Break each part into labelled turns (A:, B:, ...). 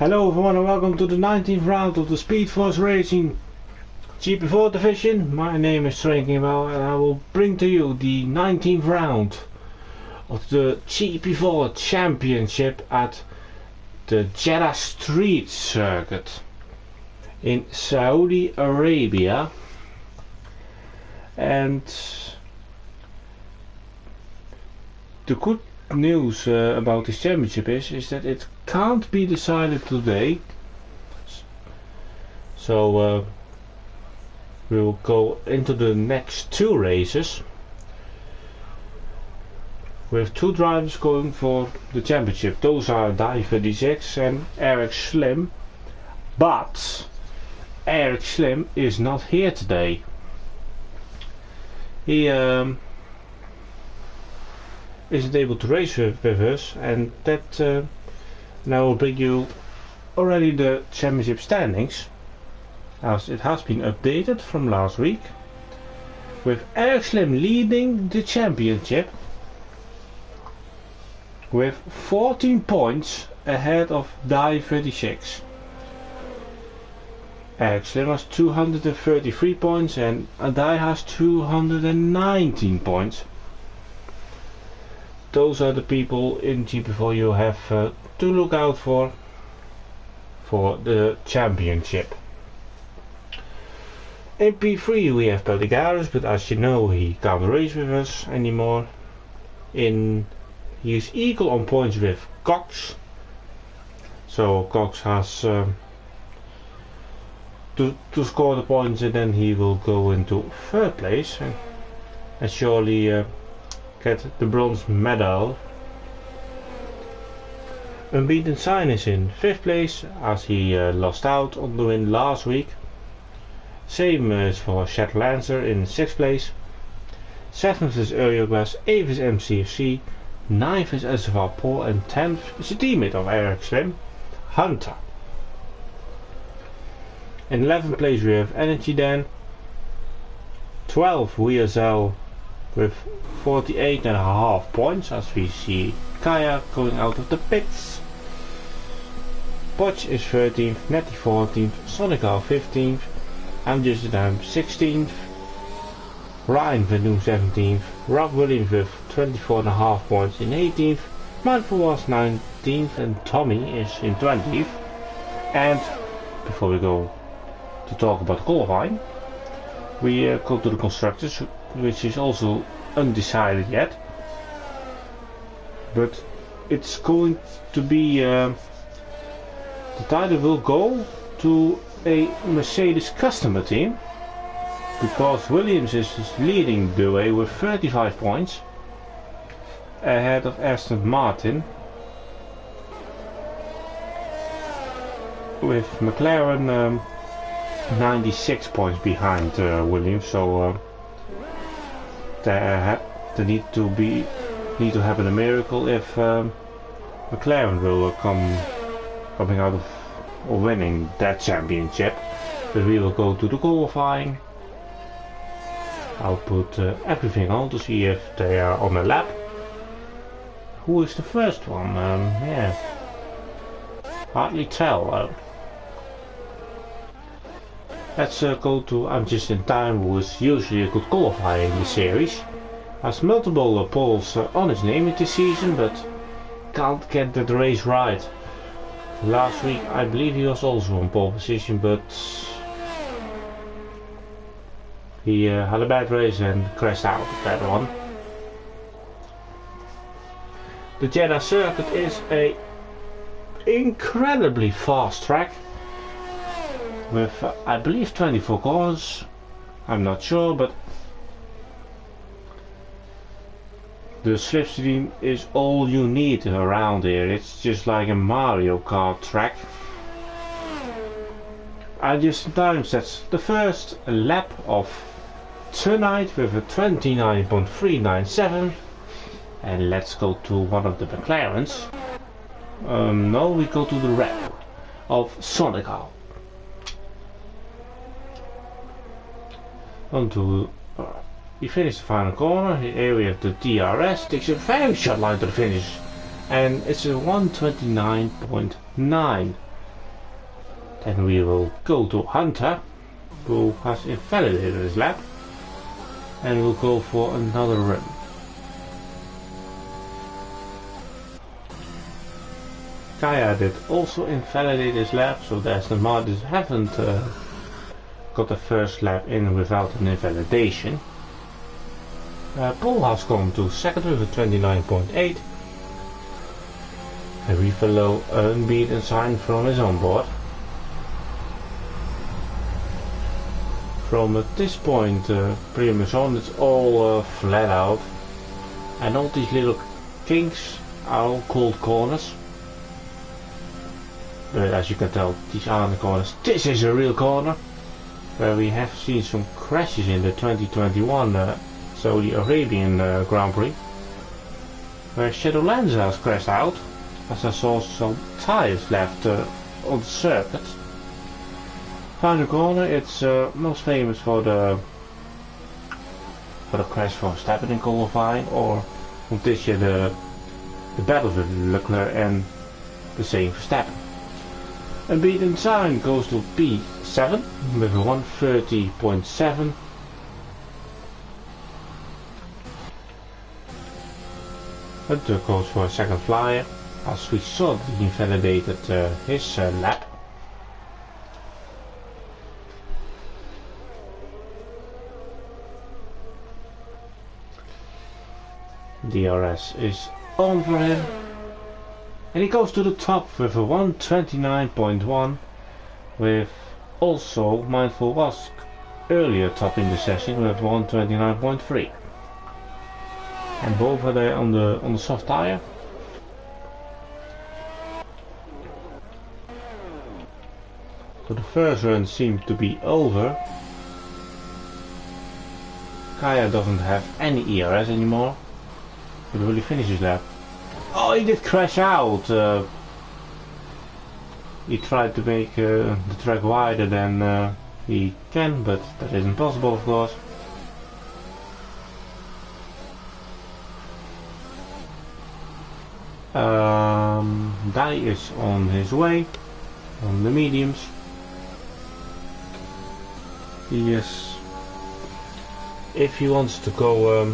A: Hello everyone and welcome to the 19th round of the Speed Force Racing GP4 division. My name is Drinking Well and I will bring to you the 19th round of the GP4 Championship at the Jeddah Street Circuit in Saudi Arabia. And the good news about this championship is that it can't be decided today, so we will go into the next two races with two drivers going for the championship. Those are Die36 and Eric Slim, but Eric Slim is not here today. He isn't able to race with us, and that now will bring you already the championship standings, as it has been updated from last week, with Eric Slim leading the championship with 14 points ahead of Die36. Eric Slim has 233 points and Die has 219 points. Those are the people in GP4 you have to look out for the championship. In P3 we have Pelligaris, but as you know he can't race with us anymore. He is equal on points with Cox, so Cox has to score the points and then he will go into third place and surely get the bronze medal. Unbeaten Sign is in 5th place as he lost out on the win last week. Same is for Shed Lancer in 6th place. 7th is Glass, 8th is MCFC, 9th is SFR Paul, and 10th is a teammate of Eric Slim, Hunter. In 11th place we have Energy Dan. 12th WSL with 48.5 points, as we see Kaya going out of the pits. Poch is 13th, Netty 14th, Sonical 15th, I'm Just a Dime 16th, Ryan Van 17th, Rob Williams with 24.5 points in 18th, Michael was 19th, and Tommy is in 20th. And before we go to talk about qualifying, we go to the constructors, which is also undecided yet, but it's going to be the title will go to a Mercedes customer team, because Williams is leading the way with 35 points ahead of Aston Martin, with McLaren 96 points behind Williams, so there need to happen a miracle if McLaren will coming out of or winning that championship. But we will go to the qualifying. I'll put everything on to see if they are on a lap. Who is the first one? Yeah, hardly tell. Let's go to I'm Just in Time, who is usually a good qualifier in the series. Has multiple poles on his name this season, but can't get that race right. Last week I believe he was also on pole position, but he had a bad race and crashed out of that one. The Jeddah circuit is a incredibly fast track with I believe 24 corners. I'm not sure, but the slipstream is all you need around here. It's just like a Mario Kart track. And just in time sets the first lap of tonight with a 29.397. And let's go to one of the McLarens. No, we go to the Red of Sonical. Onto he finished the final corner. Here we have the DRS, takes a very short line to the finish, and it's a 129.9. Then we will go to Hunter, who has invalidated his lap, and we'll go for another run. Kaya did also invalidate his lap, so the Aston Martins haven't got the first lap in without an invalidation. Paul has gone to second with a 29.8. A reef low unbeaten sign from his onboard. From this point pretty much on, it's all flat out, and all these little kinks are all called corners. But as you can tell, these aren't the corners. This is a real corner, where we have seen some crashes in the 2021 Saudi Arabian Grand Prix, where Shadow Lanza crashed out, as I saw some tires left on the circuit. Final corner, it's most famous for the crash for Verstappen in qualifying, or from this year the battle with Leclerc and the same Verstappen. Unbeaten sign goes to P7 with a 130.7. Hunter goes for a second flyer, as we saw that he invalidated his lap. DRS is on for him, and he goes to the top with a 129.1, with also Mindful was earlier topping the session with 129.3, and both are there on the soft tire. So the first run seemed to be over. Kaya doesn't have any ERS anymore. But will he finish his lap? Oh, he did crash out! He tried to make the track wider than he can, but that isn't possible, of course. Dai is on his way, on the mediums. He is, if he wants to go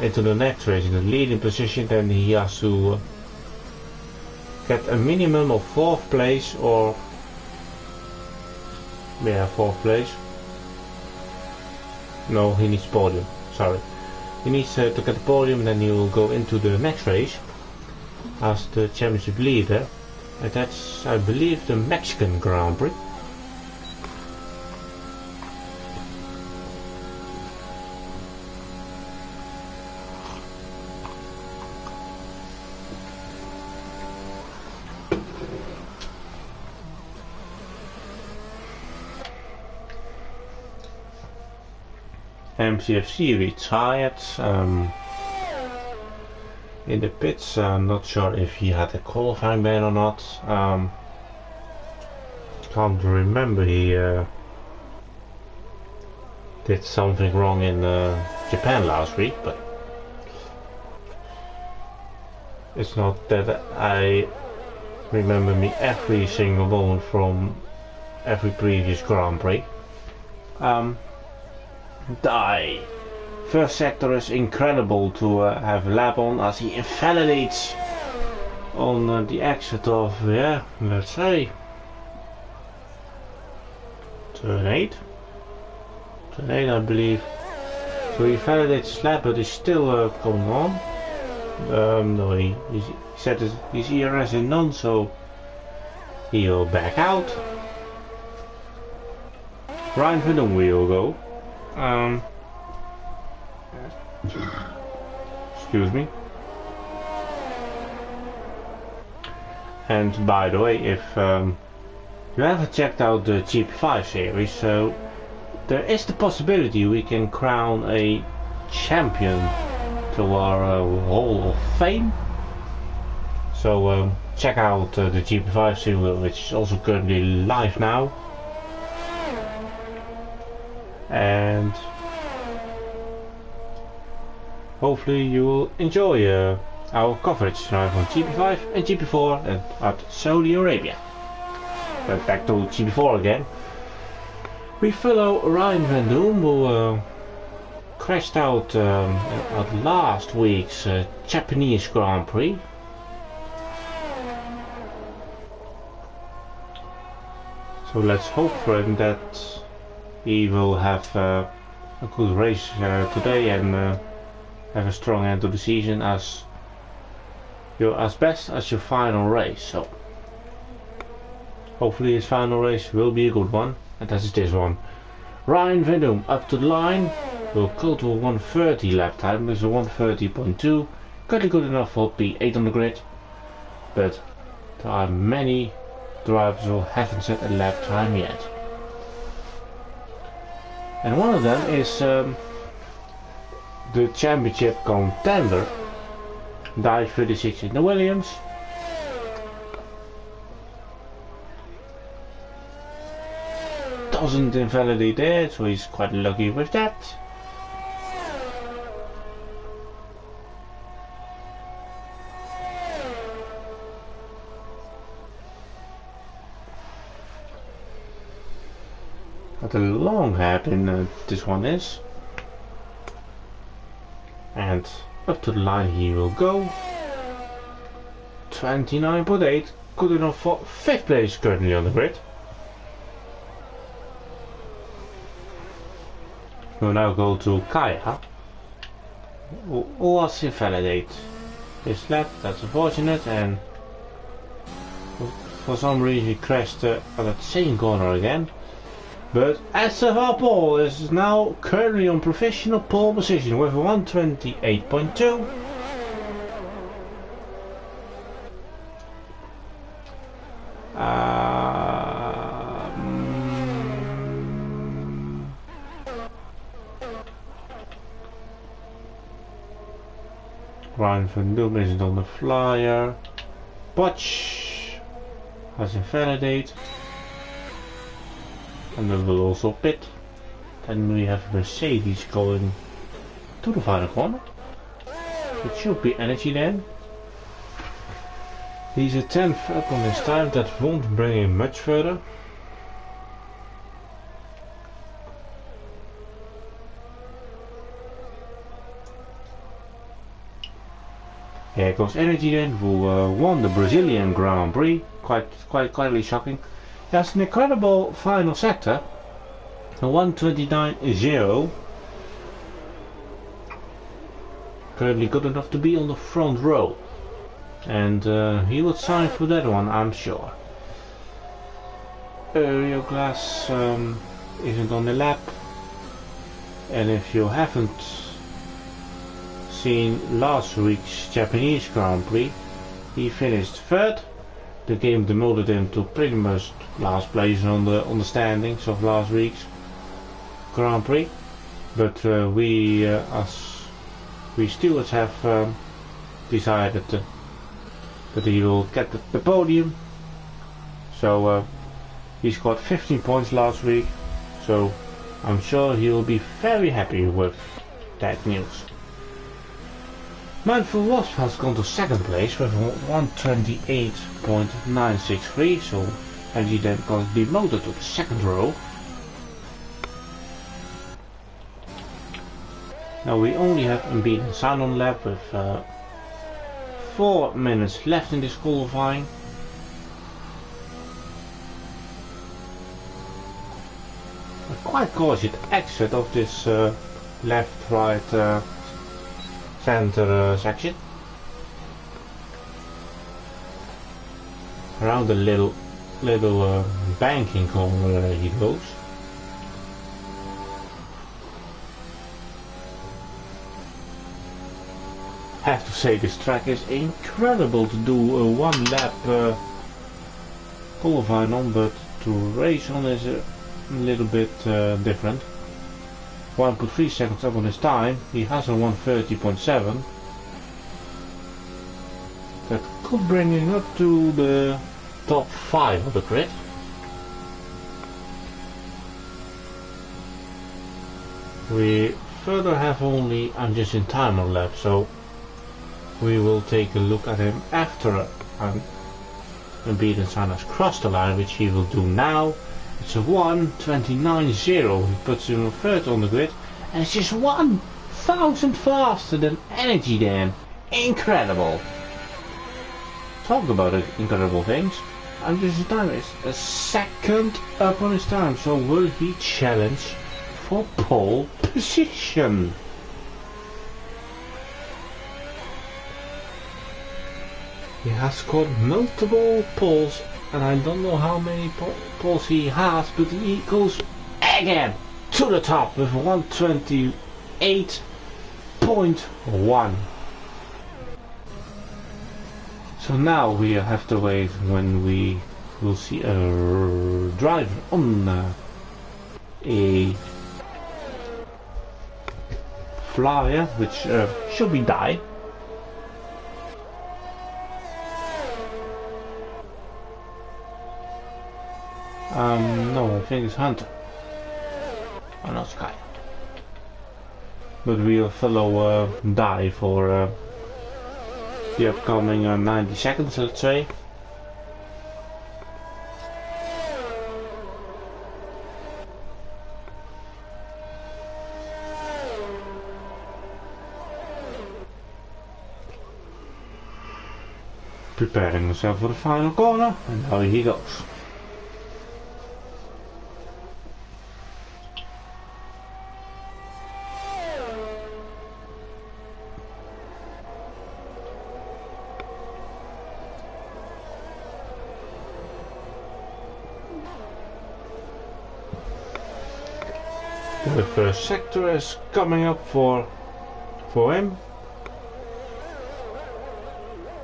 A: into the next race in the leading position, then he has to get a minimum of 4th place, or 4th place. No, he needs podium, sorry. He needs to get the podium, and then he will go into the next race as the championship leader, and that's, I believe, the Mexican Grand Prix. MCFC retired in the pits. I'm not sure if he had a qualifying ban or not. Can't remember. He did something wrong in Japan last week, but it's not that I remember me every single moment from every previous Grand Prix. Die. First sector is incredible to have a lap on, as he invalidates on the exit of, let's say, turn 8. Turn 8, I believe. So he invalidates his lap, but he's still going on. No, he set his ERS in none, so he'll back out. Ryan Van will go. Excuse me. And by the way, if you haven't checked out the GP5 series, so there is the possibility we can crown a champion to our Hall of Fame. So check out the GP5 series, which is also currently live now. And hopefully you will enjoy our coverage live on GP5 and GP4 and at Saudi Arabia. back to GP4 again. We follow Ryan Van Doom, who crashed out at last week's Japanese Grand Prix. So let's hope for him that he will have a good race today and have a strong end to the season as best as your final race. So hopefully his final race will be a good one, and that is this one. Ryan Van Doom up to the line, will go to a 130 lap time. There's a 130.2, pretty good enough for P8 on the grid, but there are many drivers who haven't set a lap time yet. And one of them is the championship contender, die 36 in the Williams. Doesn't invalidate it, so he's quite lucky with that. What a long hairpin this one is. And up to the line he will go. 29.8, good enough for 5th place currently on the grid. We'll now go to Kaya, who was invalidate his lap. That's unfortunate, and for some reason he crashed at that same corner again. But SFR Paul is now currently on professional pole position with 128.2. Ryan Van Doom isn't on the flyer. Botch has invalidate. And then we'll also pit. Then we have Mercedes going to the final corner. It should be energy then. He's a 10th up on his time, that won't bring him much further. Here goes energy then, who won the Brazilian Grand Prix. Quite shocking. That's an incredible final sector, a 129.0. Currently good enough to be on the front row, and he would sign for that one, I'm sure. Aerial glass isn't on the lap, and if you haven't seen last week's Japanese Grand Prix, he finished 3rd. The game demoted him to pretty much last place on the standings of last week's Grand Prix, but we stewards have decided that he will get the podium. So he scored 15 points last week, so I'm sure he will be very happy with that news. Mindful Wasp has gone to 2nd place with 128.963, so he then got demoted to the 2nd row. Now we only have unbeaten sign on lap with 4 minutes left in this qualifying. A quite cautious exit of this left-right center section. Around the little banking corner he goes. Have to say, this track is incredible to do a 1 lap qualifying on, but to race on is a little bit different. 1.3 seconds up on his time. He has a 130.7. That could bring him up to the top 5 of the grid. We further have only I'm just in time on lap, so we will take a look at him after when Beaton has crossed the line, which he will do now. It's a 1:29.0. He puts him third on the grid, and it's just 1,000 faster than Energy Dan. Incredible. Talk about incredible things. And this time is a second up on his time. So will he challenge for pole position? He has scored multiple poles, and I don't know how many poles he has, but he goes again to the top with 128.1. So now we have to wait when we will see a driver on a flyer, which should be die. No, I think it's Hunter. Oh no, Sky. But we'll follow die for the upcoming 90 seconds, let's say. Preparing himself for the final corner, and now he goes. The first sector is coming up for him.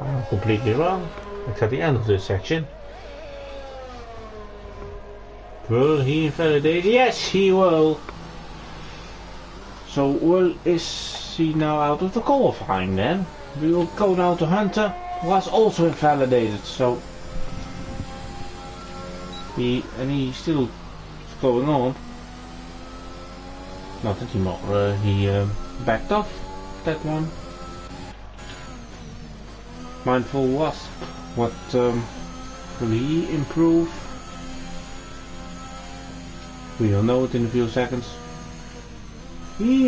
A: I'm completely wrong. It's at the end of this section. Will he invalidate? Yes, he will. So is he now out of the qualifying then? We will go now to Hunter, who was also invalidated. So he still going on. Not anymore. He backed off that one. Mindful Wasp. What will he improve? We'll know it in a few seconds. He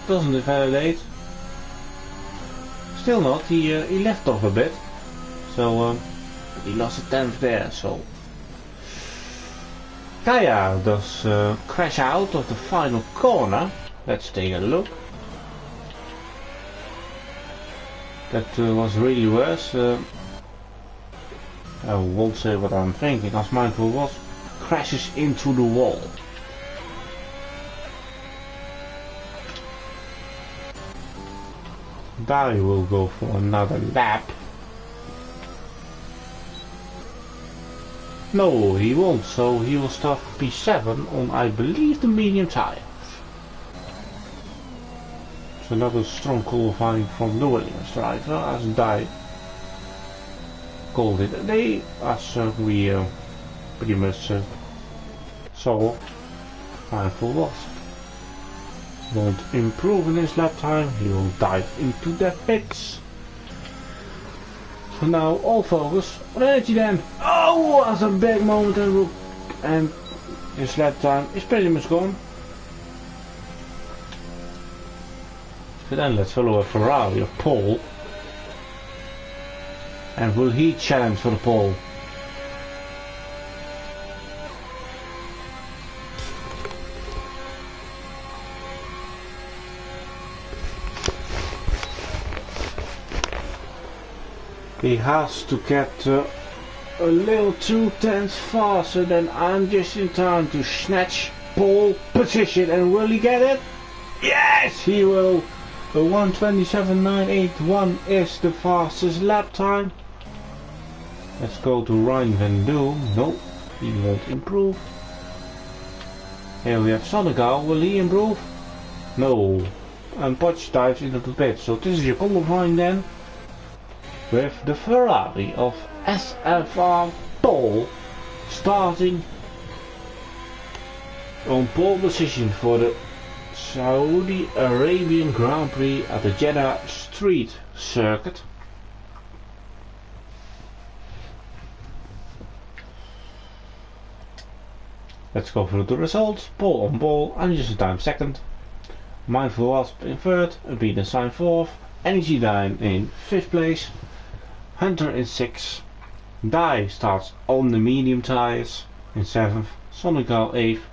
A: doesn't invalidate. Still not. He left off a bit. So he lost a 10th there. So Kaya does crash out of the final corner. Let's take a look. That was really worse. I won't say what I'm thinking, as Mindful was crashes into the wall. Dari will go for another lap. No, he won't, so he will start P7 on, I believe, the medium tire. So another strong qualifying from the Williams driver, as Dari called it a day, as we pretty much saw. Mindful Wasp won't improve in his lap time, he will dive into the pits. So now all focus on Energy then. Oh, that's a big moment, and his lap time is pretty much gone. So then let's follow a Ferrari of pole. And will he challenge for the pole? He has to get a little 2/10 faster than I'm just in time to snatch pole position, and will he get it? Yes, he will. A 1:27.981 is the fastest lap time. Let's go to Ryan Van Doom. Nope, he won't improve. Here we have Sonegal. Will he improve? No. And Potch dives into the pit. So this is your qualifying then, with the Ferrari of SFR Pole starting on pole position for the Saudi Arabian Grand Prix at the Jeddah Street Circuit. Let's go through the results. Pole on ball, Unadjusted Time second. Mindful Wasp in third, Beaten Sign fourth, Energy Dine in fifth place, Hunter in sixth, Die starts on the medium tyres in seventh, Sonic Gal eighth,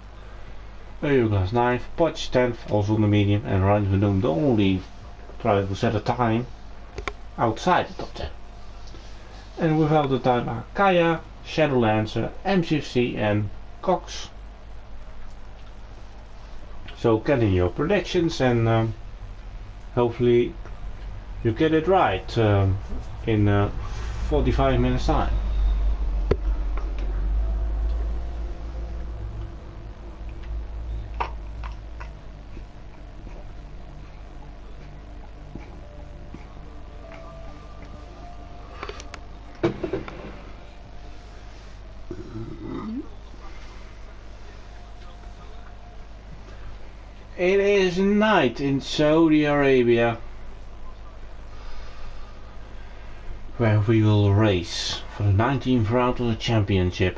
A: Euroglass ninth, Potch 10th, also on the medium, and Ryan Van Doom the only driver who set a time outside the top 10. And without the time are Kaya, Shadowlancer, MCFC and Cox. So get in your predictions and hopefully you get it right in 45 minutes time. It is night in Saudi Arabia, where we will race for the 19th round of the championship.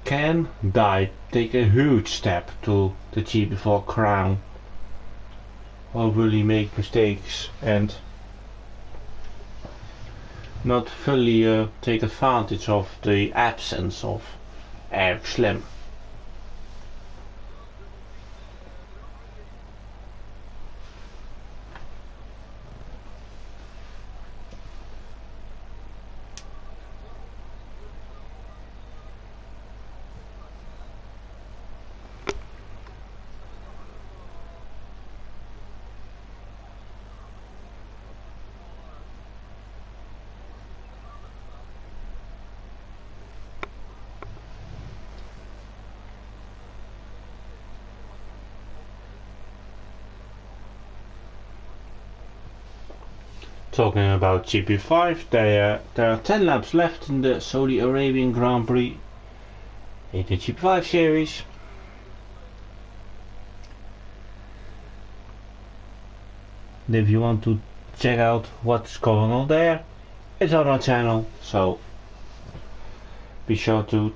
A: Can Die take a huge step to the GP4 crown, or will he make mistakes and not fully take advantage of the absence of Eric Slim? Talking about GP5, there are 10 laps left in the Saudi Arabian Grand Prix in the GP5 series. And if you want to check out what's going on there, it's on our channel, so be sure to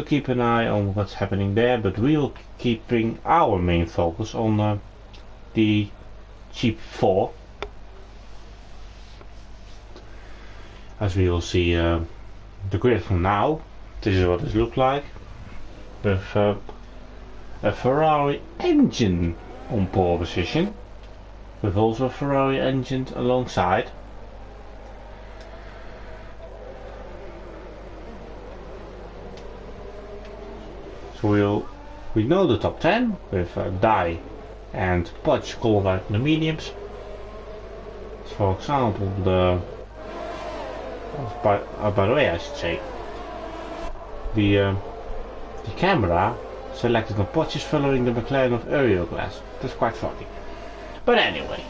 A: keep an eye on what's happening there, but we'll keeping our main focus on the GP4. As we will see the grid from now, this is what it looks like, with a Ferrari engine on pole position, with also a Ferrari engine alongside. So we know the top 10 with Die and Potch qualified in the mediums. So for example, by the way, I should say, the camera selected on Potch is following the McLaren of Euroglass. That's quite funny. But anyway,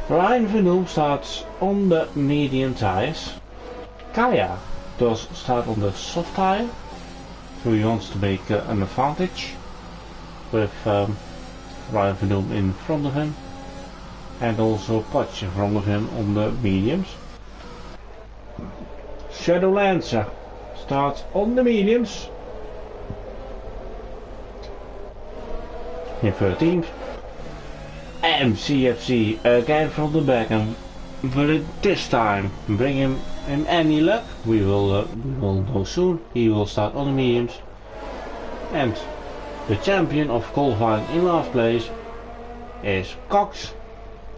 A: Ryan Van Doom starts on the medium tires. Kaya does start on the soft tire, so he wants to make an advantage with Ryan Van Doom in front of him, and also Potch in front of him on the mediums. Shadowlancer starts on the mediums in 13th. MCFC again from the back, and will it this time bring him any luck? We will know soon. He will start on the mediums, and the champion of qualifying in last place is Cox,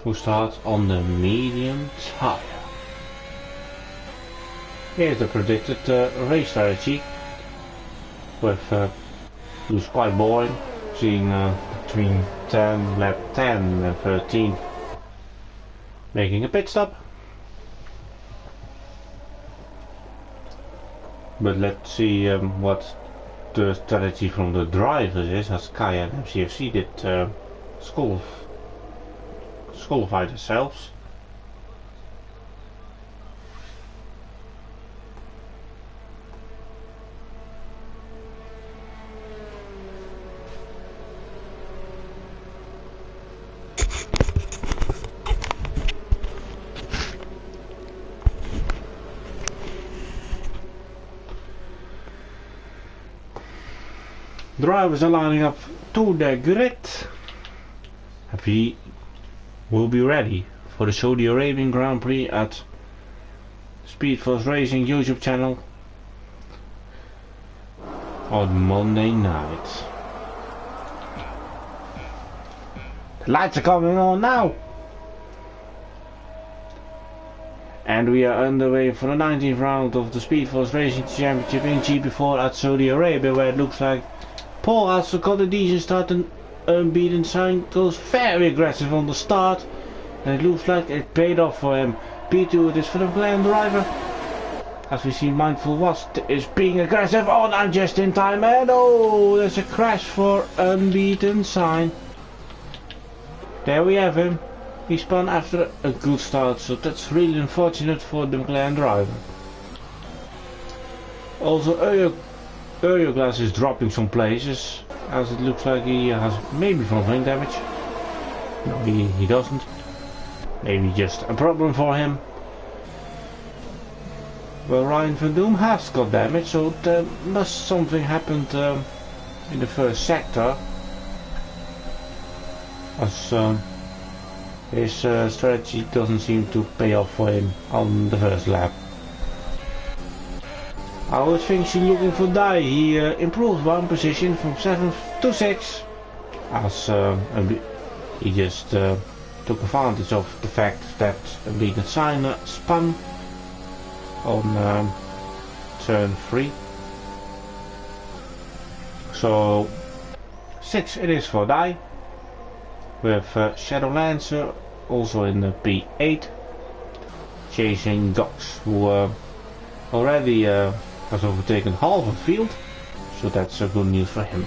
A: who starts on the medium tire. Here's the predicted race strategy, with who's quite boring, seeing between lap 10 and 13 making a pit stop. But let's see what the strategy from the drivers is, as Kaya and MCFC did disqualify themselves. Drivers are lining up to the grid. We will be ready for the Saudi Arabian Grand Prix at Speedforce Racing YouTube channel on Monday night. The lights are coming on now! And we are underway for the 19th round of the Speedforce Racing Championship in GP4 at Saudi Arabia, where it looks like Paul has got a decent start and unbeaten sign goes very aggressive on the start, and it looks like it paid off for him. P2 it is for the McLaren driver. As we see, Mindful was is being aggressive. Oh, I'm just in time, and oh, there's a crash for unbeaten sign. There we have him. He spun after a good start, so that's really unfortunate for the McLaren driver. Also, Glass is dropping some places, as it looks like he has maybe front wing damage. No, he doesn't. Maybe just a problem for him. Well, Ryan Van Doom has got damage, so there must something happened in the first sector. As his strategy doesn't seem to pay off for him on the first lap. I was thinking looking for Dai. He improved one position from 7th to 6th. As he just took advantage of the fact that Beacon Signer spun on turn 3. So 6 it is for Dai. With Shadow Lancer also in the P8, chasing Gox, who already has overtaken half of the field, so that's good news for him.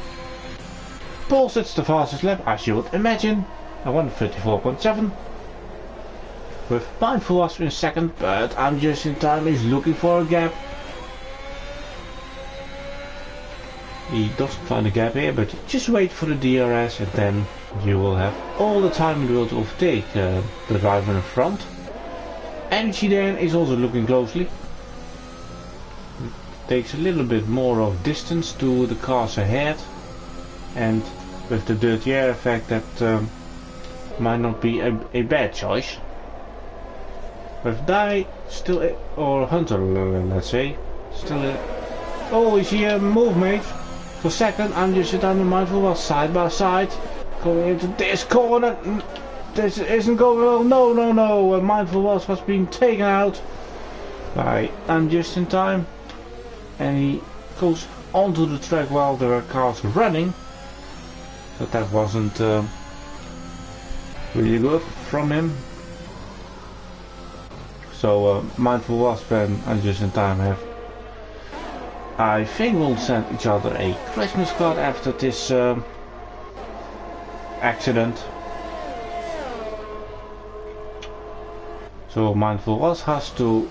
A: Paul sets the fastest lap, as you would imagine, at 1:34.7. With Mindful Wasp in second, but I'm just in time. He's looking for a gap. He doesn't find a gap here, but just wait for the DRS and then you will have all the time in the world to overtake the driver in front. Energy then is also looking closely. It takes a little bit more of distance to the cars ahead, and with the dirty air effect that might not be a bad choice. With Dai still, or Hunter let's say, still oh, is he a move mate? For second, I'm just down the Mindful was side by side. Going into this corner. This isn't going well. No. Mindful was being taken out by I'm just in time. And he goes onto the track while there are cars running. So that wasn't really good from him. So Mindful Wasp and I'm just in time have, I think, we'll send each other a Christmas card after this accident. So Mindful Wasp has to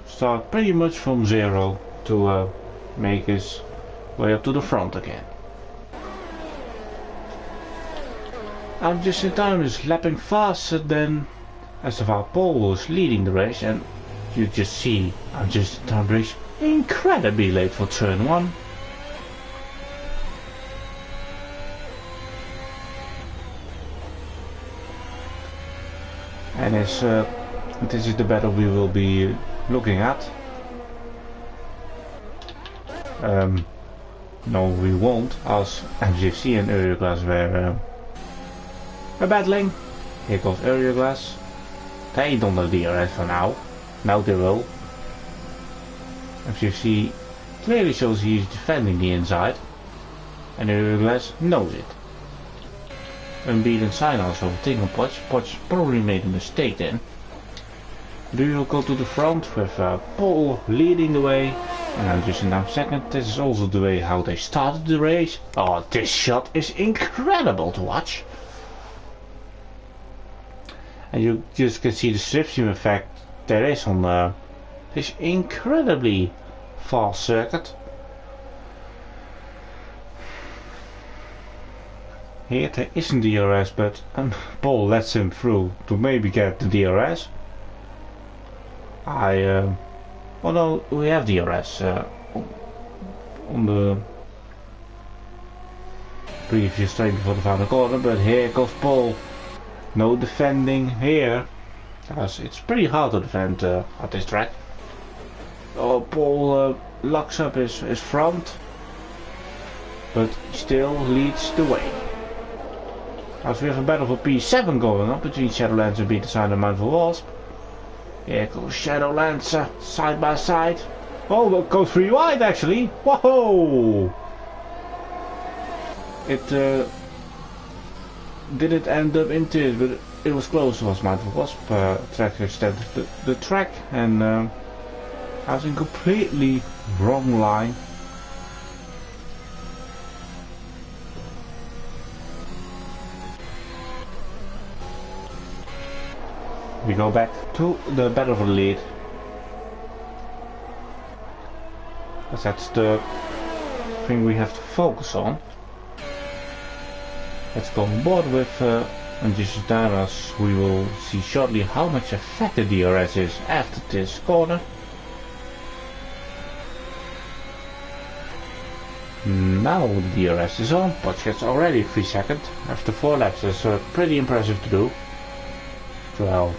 A: start pretty much from zero to make his way up to the front again. I'm just in time is lapping faster than Esteban Paul was leading the race, and you just see I'm just in time race incredibly late for turn 1. And as this is the battle we will be looking at. No, we won't, as MGFC and Euroglass were battling. Here goes Euroglass. They don't have DRS for now. Now they will. MGFC clearly shows he is defending the inside, and Euroglass knows it. Unbeaten sign also overtaken Potch. Potch probably made a mistake then. We will go to the front with Paul leading the way, and I'm just in now second. This is also the way how they started the race. Oh, this shot is incredible to watch. And you just can see the slipstream effect there is on this incredibly fast circuit. Here there isn't DRS, but Paul lets him through to maybe get the DRS. Although we have DRS on the previous straight before the final corner, but here goes Paul. No defending here, as it's pretty hard to defend at this track. Oh, Paul locks up his front, but still leads the way. As we have a battle for P7 going on between Shadowlands and Beat-the-Sign and Mindful Wasp. Here goes Shadowlands side by side. Oh, it goes 3 wide actually. Whoa! It didn't end up into it, but it was close. It was Mindful Wasp track extended the track, and I was in completely wrong line. We go back to the battle for the lead. Because that's the thing we have to focus on. Let's go on board with Ambitious Dinas. We will see shortly how much effect the DRS is after this corner. Now the DRS is on, but it's already 3 seconds after 4 laps. That's pretty impressive to do. Well,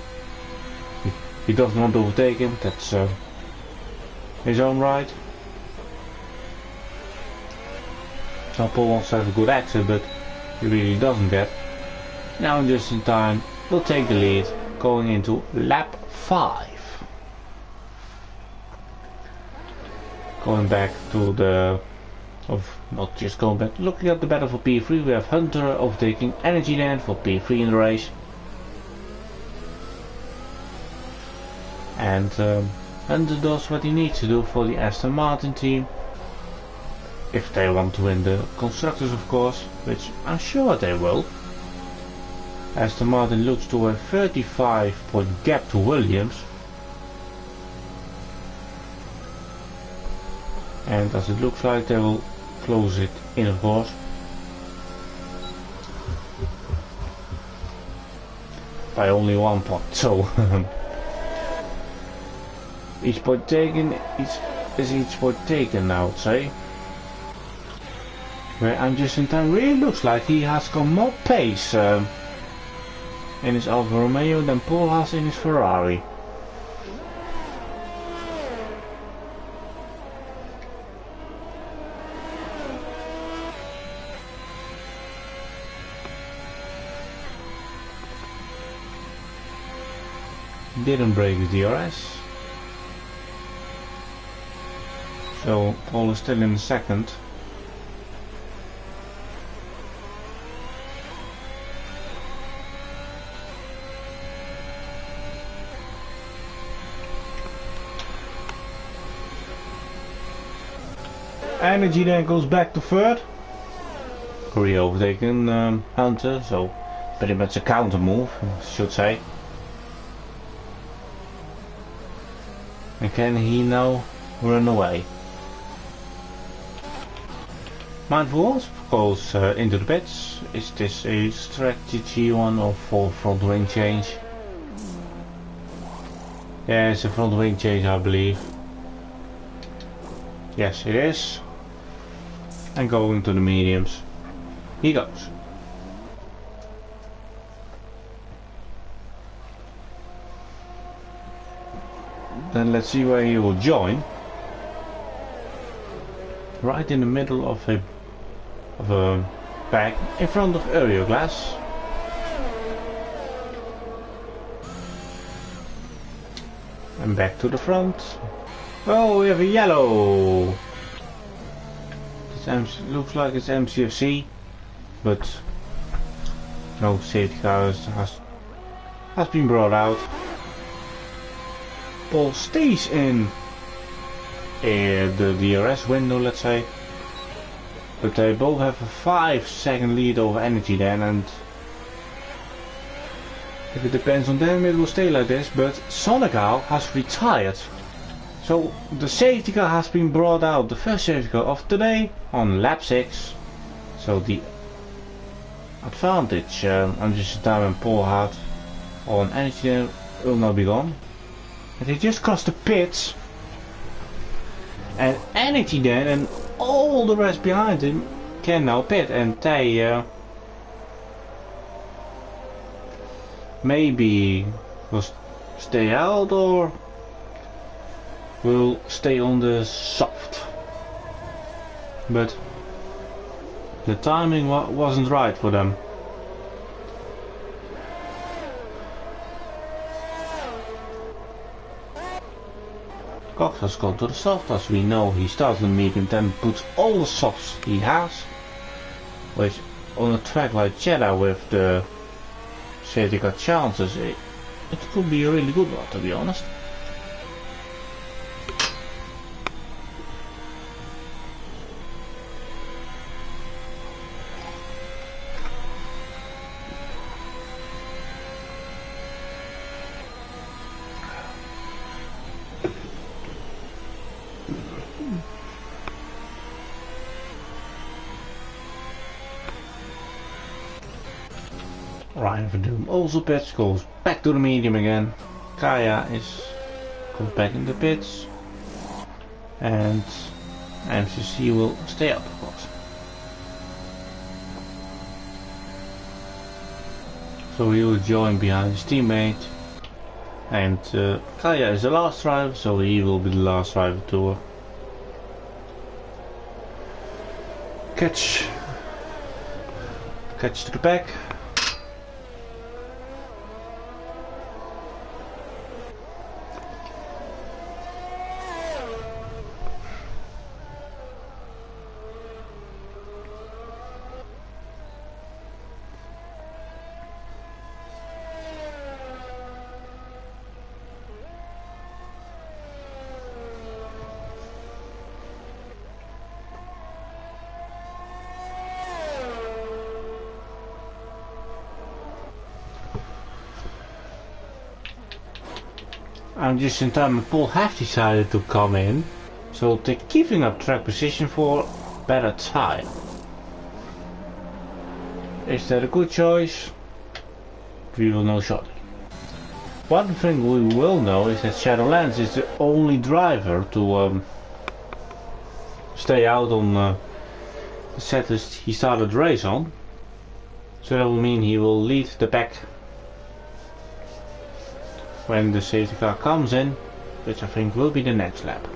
A: he doesn't want to overtake him, that's his own right. Paul wants to have a good exit, but he really doesn't get. Now just in time, we'll take the lead going into lap 5. Going back to the, not just going back, looking at the battle for P3, we have Hunter overtaking Energy Land for P3 in the race. And Hunter does what he needs to do for the Aston Martin team. If they want to win the constructors, of course, which I'm sure they will. Aston Martin looks to a 35-point gap to Williams. And as it looks like, they will close it in, of course. By only 1 point, so each point taken is each point taken, I would say. Where I'm just in time really looks like he has got more pace in his Alfa Romeo than Paul has in his Ferrari. Didn't break the DRS. So Paul is still in second. Energy then goes back to third. Overtaken Hunter, so pretty much a counter move, I should say. And can he now run away? Mindful Wasp goes into the pits. Is this a strategy one or for front wing change? Yeah, it's a front wing change, I believe. Yes, it is. And going to the mediums. He goes. Then let's see where he will join. Right in the middle of a bag in front of Aereo Glass. And back to the front. Oh, we have a yellow. This looks like it's MCFC, but no safety car has been brought out. Paul stays in the DRS window, let's say, but they both have a 5-second lead over Energy then, and if it depends on them it will stay like this, but Sonegal has retired. So the safety car has been brought out, the first safety car of today on lap 6. So the advantage Ambitious Time and Paul had on Energy will now be gone. And he just crossed the pits. And Energy then and all the rest behind him can now pit, and they maybe will stay out or will stay on the soft. But the timing wasn't right for them. Cox has gone to the soft. As we know, he starts in medium, then puts all the softs he has, which on a track like Jeddah with the safety car chances, it could be a really good one, to be honest. Ryan Verdoom also pits, goes back to the medium again. Kaya comes back in the pits, and MCC will stay up, of course. So he will join behind his teammate, and Kaya is the last driver, so he will be the last driver to catch to the back. And just in time, Paul have decided to come in, so they're keeping up track position for better time. Is that a good choice? We will know shortly. One thing we will know is that Shadowlands is the only driver to stay out on the set list he started the race on, so that will mean he will lead the pack when the safety car comes in, which I think will be the next lap.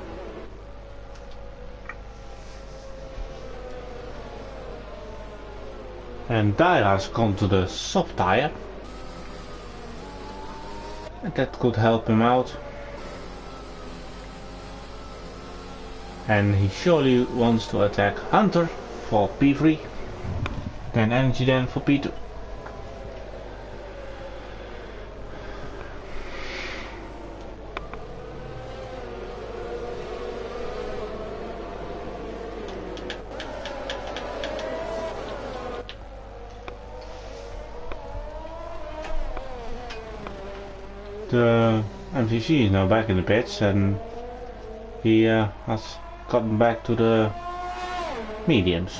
A: And Daira's gone to the soft tire, and that could help him out. And he surely wants to attack Hunter for P3, then Energy Den for P2. The MCC is now back in the pits, and he has gotten back to the mediums.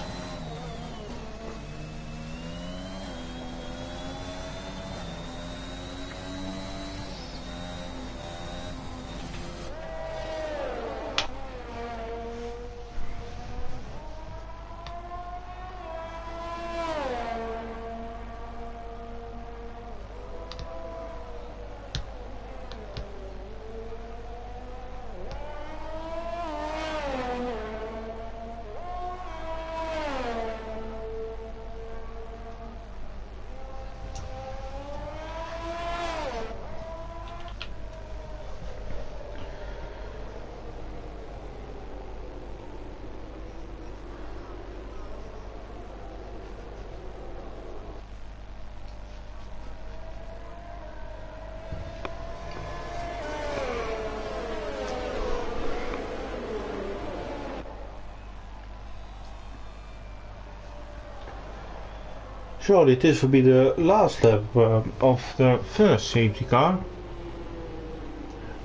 A: Surely this will be the last lap of the first safety car.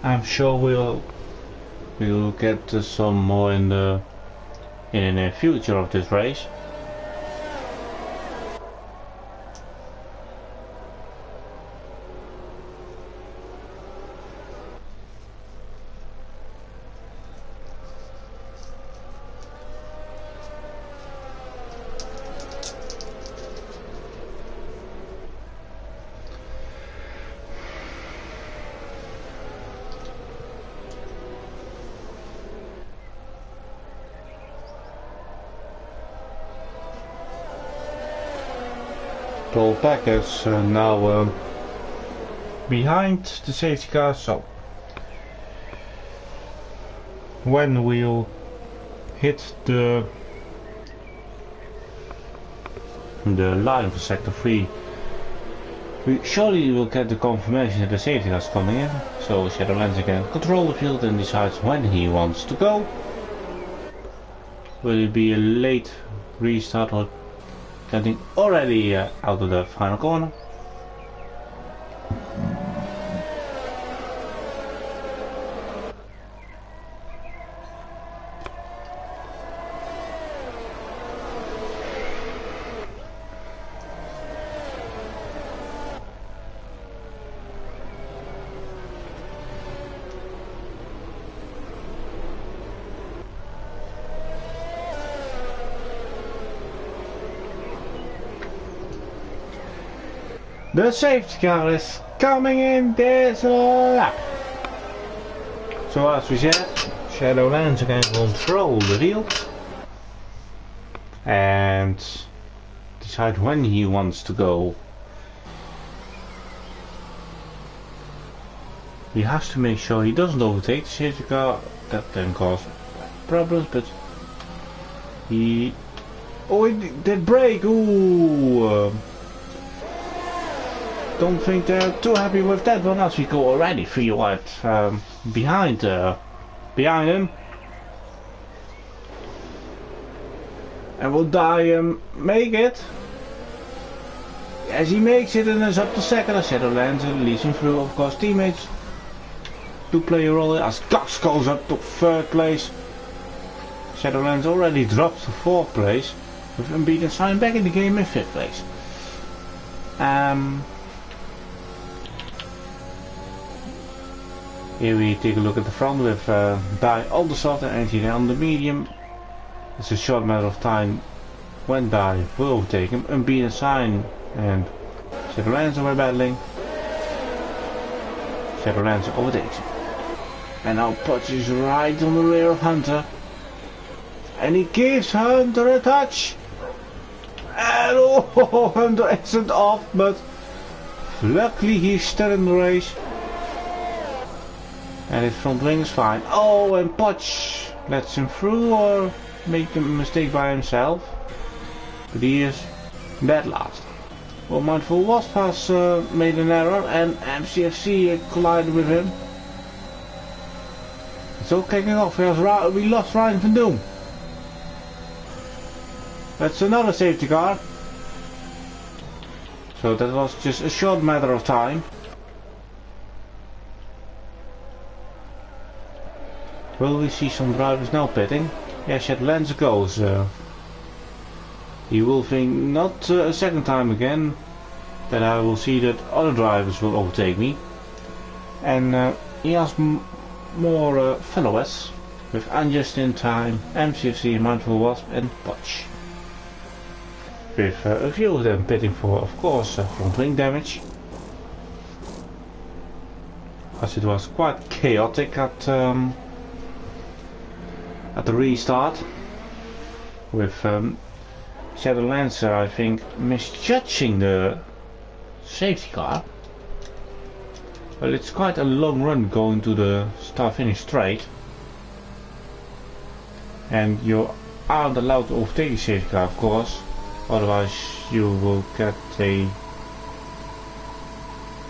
A: I'm sure we'll get some more in the near future of this race. Paul Packers now behind the safety car, so when we'll hit the line for sector 3, we surely will get the confirmation that the safety car is coming in, so Shadowlands can control the field and decides when he wants to go. Will it be a late restart or getting already out of the final corner? The safety car is coming in this lap. So as we said, Shadowlands can control the field and decide when he wants to go. He has to make sure he doesn't overtake the safety car, that can cause problems, but he... Oh, it did brake! Ooh! Don't think they're too happy with that one, as we go already 3 wide behind him. And will make it? As he makes it and is up to second, as Shadowlands and leads him through. Of course, teammates do play a role as Cox goes up to 3rd place. Shadowlands already dropped to 4th place, with unbeaten sign back in the game in 5th place. Here we take a look at the front with Dai on the soft and NG on the medium. It's a short matter of time when Dai will overtake him. Unbeaten sign and Shadowlands are battling. Shadowlands overtakes him. And now Pudge is right on the rear of Hunter. And he gives Hunter a touch. And oh, Hunter isn't off, but luckily he's still in the race. And his front wing is fine. Oh, and Pudge lets him through or make a mistake by himself. But he is dead last. Well, Mindful Wasp has made an error and MCFC collided with him. It's all kicking off. We lost Ryan van Doom. That's another safety car. So that was just a short matter of time. Will we see some drivers now pitting? Yeah, Shadowlands goes. He will think not a second time again that I will see that other drivers will overtake me. And he has more followers with Unjust in Time, MCFC, Mindful Wasp and Pudge. With a few of them pitting for, of course, front wing damage. As it was quite chaotic at the restart, with Shadowlands I think misjudging the safety car. Well, it's quite a long run going to the start-finish straight, and you aren't allowed to overtake the safety car, of course, otherwise you will get a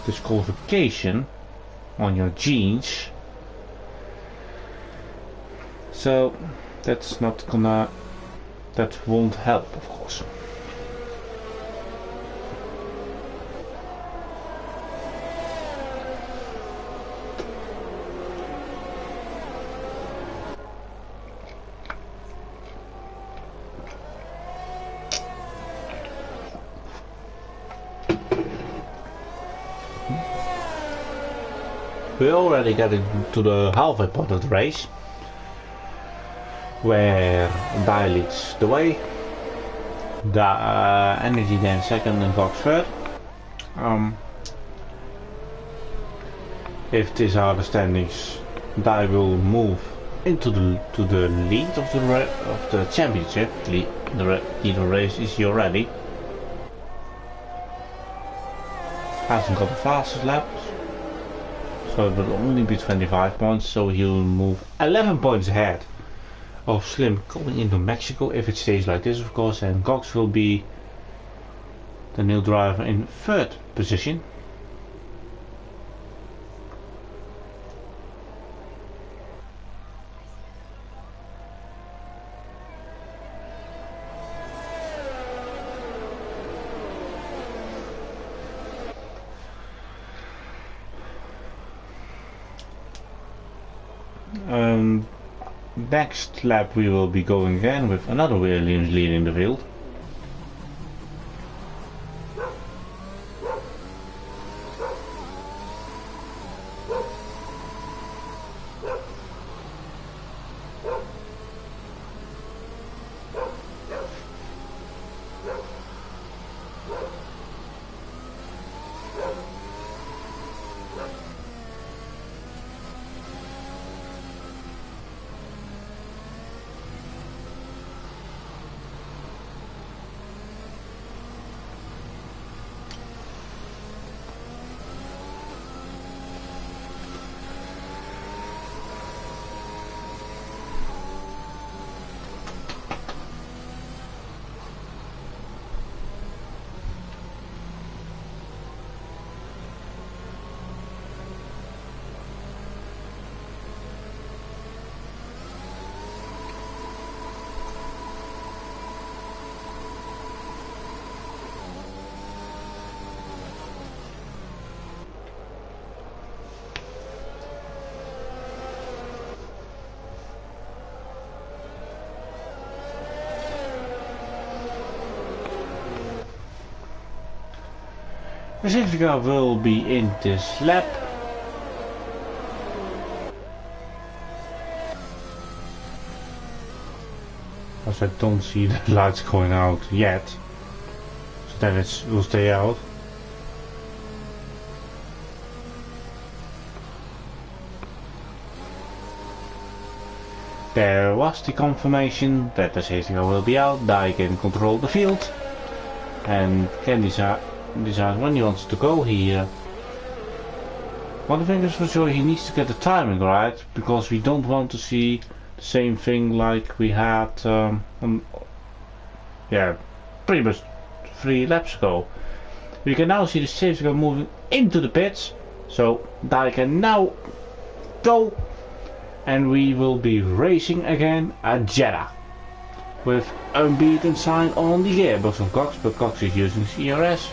A: disqualification on your jeans. So that's not gonna, that won't help, of course. We're already getting to the halfway point of the race, where Dai leads the way, Energy then second and Cox third. If these are the standings, Dai will move into the lead of the championship. The race is here already. Hasn't got the fastest laps, so it will only be 25 points, so he'll move 11 points ahead of Slim going into Mexico if it stays like this, of course, and Cox will be the new driver in third position. Next lap we will be going again with another Williams leading the field. The safety car will be in this lap. As I don't see the lights going out yet, so then it will stay out. There was the confirmation that the safety car will be out. Dai can control the field and can decide when he wants to go here. One thing is for sure, he needs to get the timing right, because we don't want to see the same thing like we had yeah, pretty much 3 laps ago. We can now see the safety car moving into the pits, so Dai can now go, and we will be racing again at Jeddah with unbeaten sign on the gearbox of Cox, but Cox is using CRS.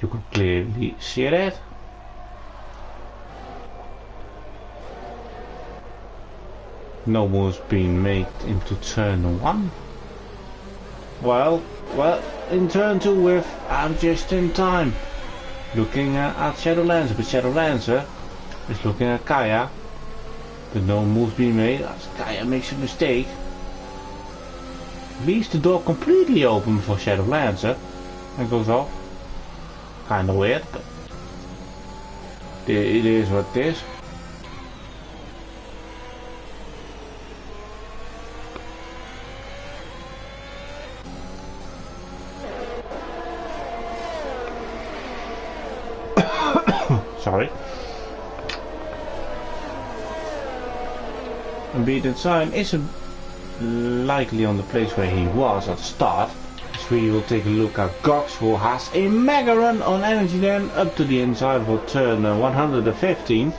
A: You can clearly see that. No moves being made into turn 1. Well, in turn 2 with I'm just in time. Looking at Shadow Lancer, but Shadow Lancer is looking at Kaya. But no moves being made as Kaya makes a mistake. Leaves the door completely open for Shadow Lancer and goes off. Kinda weird, but it is what it is. Sorry. Unbeaten sign isn't likely on the place where he was at the start. We will take a look at Cox, who has a mega run on energy then up to the inside for turn 115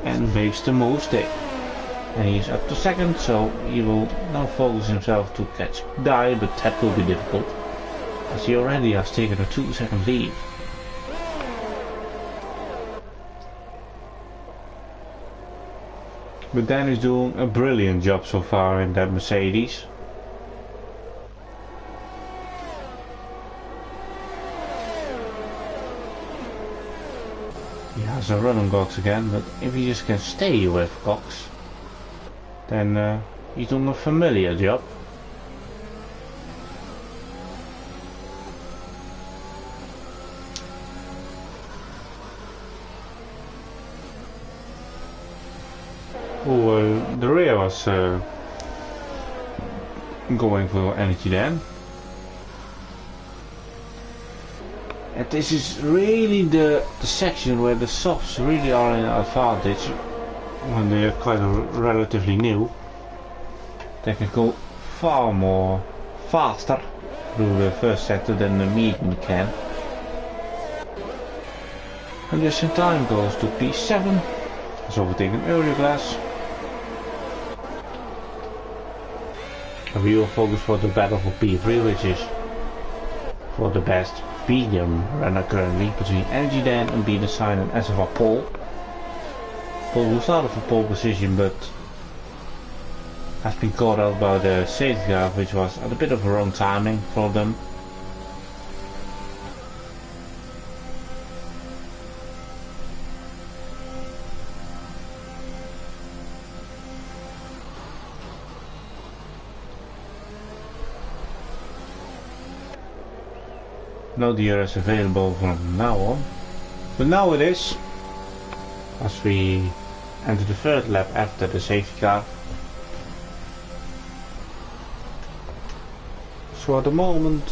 A: and makes the move stick. And he's up to second, so he will now focus himself to catch Dai, but that will be difficult as he already has taken a 2-second lead. But Dan is doing a brilliant job so far in that Mercedes. He has a run on Cox again, but if he just can stay with Cox, then he's doing a familiar job. Oh, the rear was going for energy then. And this is really the section where the softs really are an advantage when they are quite relatively new. They can go far more faster through the first sector than the medium can. And just in time goes to P7. Has overtaken earlier glass. And we will focus for the battle for P3, which is for the best medium runner currently between Energy Dan and Be The Sign and SFR Paul. Paul who started for pole position but has been caught out by the safety car, which was at a bit of a wrong timing for them. No DRS available from now on, but now it is, as we enter the third lap after the safety car. So at the moment,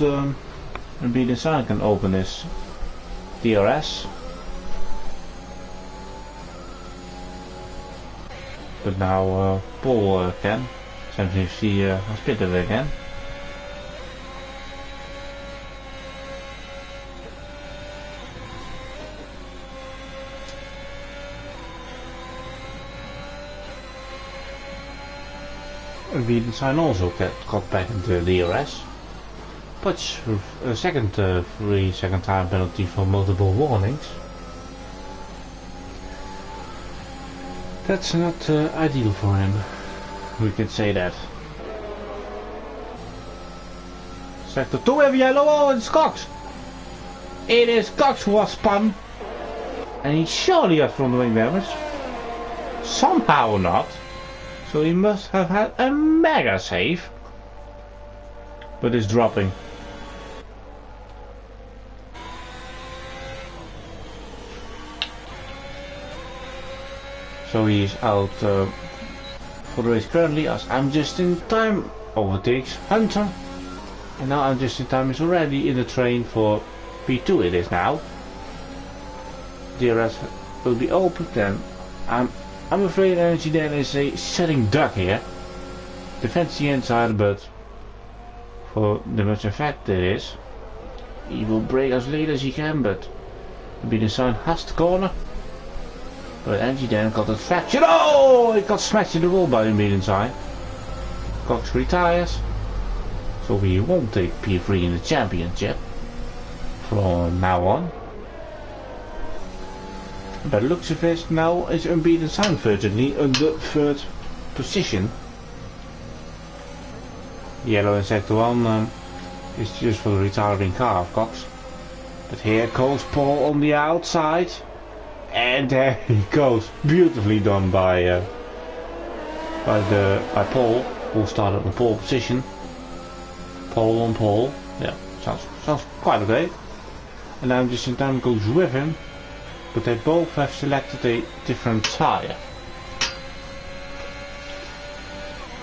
A: Be The Sign can open his DRS, but now Paul can, since he has pitted again. Be The Sign also got back into the DRS, but a second 3-second time penalty for multiple warnings. That's not ideal for him, we can say that. Sector 2 have yellow. Oh, it's Cox! It is Cox who was spun, and he surely has front wing damage. Somehow not. So he must have had a mega save, but is dropping. So he is out for the race currently, as I'm Just In Time overtakes Hunter, and now I'm Just In Time is already in the train for P2. It is now. DRS will be open then. I'm afraid Energy Dan is a sitting duck here. Defends the inside, but for the much effect it is, he will brake as late as he can, but Be The Sign has the corner. But Energy Dan got a fraction. Oh! He got smashed in the wall by Be The Sign. Cox retires. So we won't take P3 in the championship from now on. By the looks of it, now is Unbeaten Sign virtually in the third position. Yellow in sector 1 is just for the retiring car of Cox. But here goes Paul on the outside. And there he goes. Beautifully done by Paul, who started in pole position. Paul on pole. Yeah, sounds quite okay. And now Just In Time goes with him. But they both have selected a different tyre.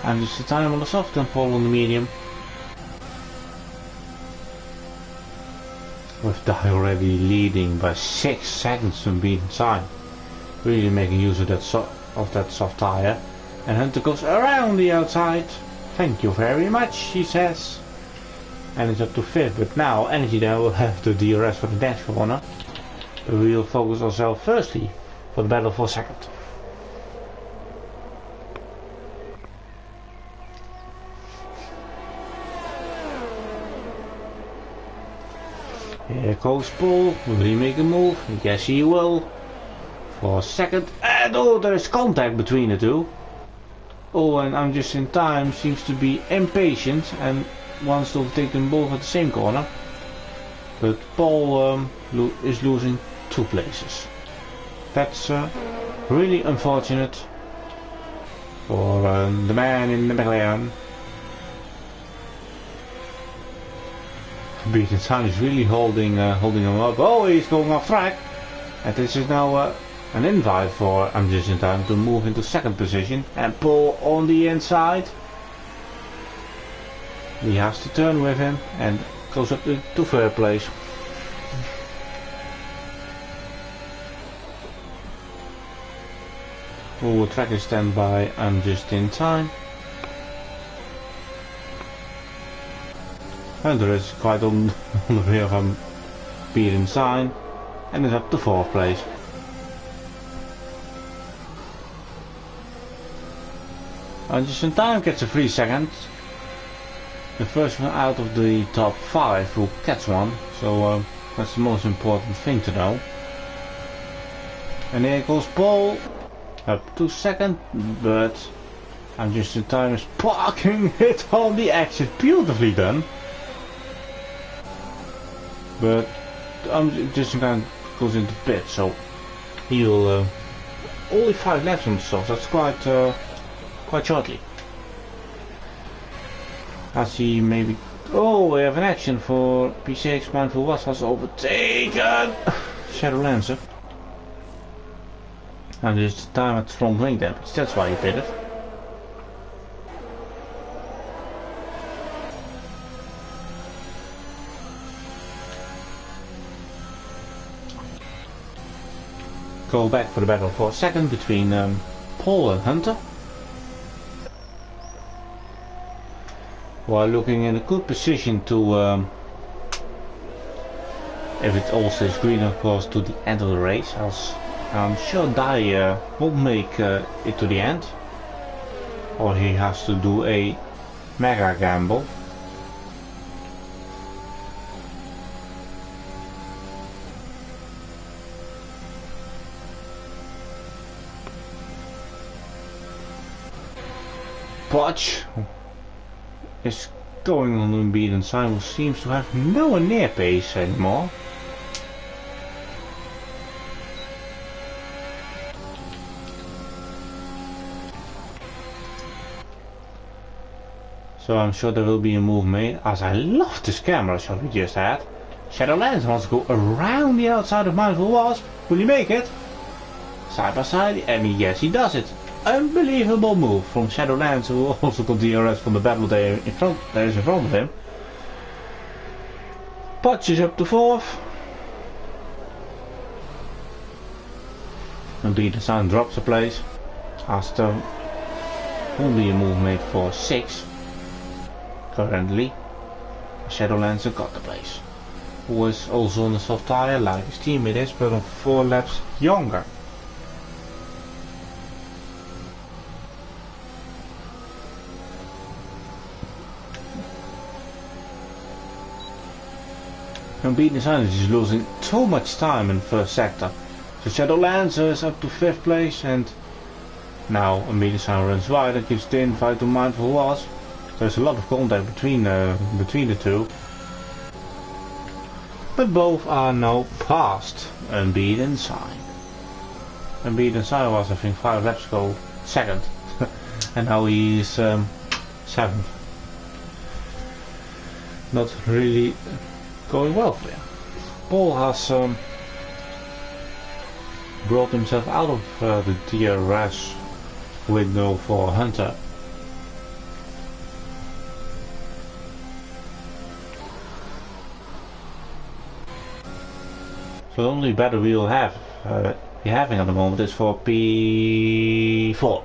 A: And Just In Time on the soft and Paul on the medium. With Dye already leading by 6 seconds from Be The Sign. Really making use of that soft tyre. And Hunter goes around the outside. Thank you very much, he says. And it's up to 5th, but now Energy Dan will have the DRS for the dash corner. But we will focus ourselves firstly for the battle for second. Here goes Paul. Will he make a move? Yes, he will. For second. And oh, there is contact between the two. Oh, and I'm Just In Time seems to be impatient and wants to take them both at the same corner. But Paul is losing 2 places. That's really unfortunate for the man in the McLaren. Be The Sign is really holding him up. Oh, he's going off track. And this is now an invite for I'm Just In Time to move into second position. And Paul on the inside. He has to turn with him and goes up to third place. Oh, track is standby. I'm just in time. Hunter is quite on the way of a beaten sign and is up to 4th place. And just in time gets a 3 second. The first one out of the top 5 will catch one, so that's the most important thing to know. And here goes Paul, up to 2nd, but I'm just in time is parking it on the exit, beautifully done. But I'm just in time goes into pit, so he'll only 5 laps on the stuff. That's quite shortly. I see maybe. Oh, we have an action for P6 Mindful Was has overtaken Shadow Lancer. And there's the time at front wing damage, that's why he pitted. Go back for the battle for a second between Paul and Hunter. While looking in a good position to, if it all stays green of course, to the end of the race. I'm sure Dai won't make it to the end, or he has to do a mega gamble. Potch is going on unbeaten sign, who seems to have nowhere near pace anymore. So I'm sure there will be a move made, as I love this camera shot we just had. Shadowlands wants to go around the outside of Mindful Wasp. Will he make it? Side by side, and yes he does it. Unbelievable move from Shadowlands, who also got DRS from the battle there in front of him. Potch is up to 4th. Unbeaten sign drops a place. After only a move made for 6th. Currently, Shadowlands got the place. Who is also on the soft tire like his teammate is, but on 4 laps younger. Unbeaten Silence is losing too much time in the first sector. So Shadowlands is up to 5th place, and now Unbeaten Silence runs wide and gives the invite to Mindful Was. There's a lot of contact between the two. But both are now past Unbeaten Sign. Unbeaten Sign was, I think, 5 laps ago 2nd. And now he's 7th. Not really going well for him. Paul has brought himself out of the DRS window for Hunter. So the only battle we will have having at the moment is for P4.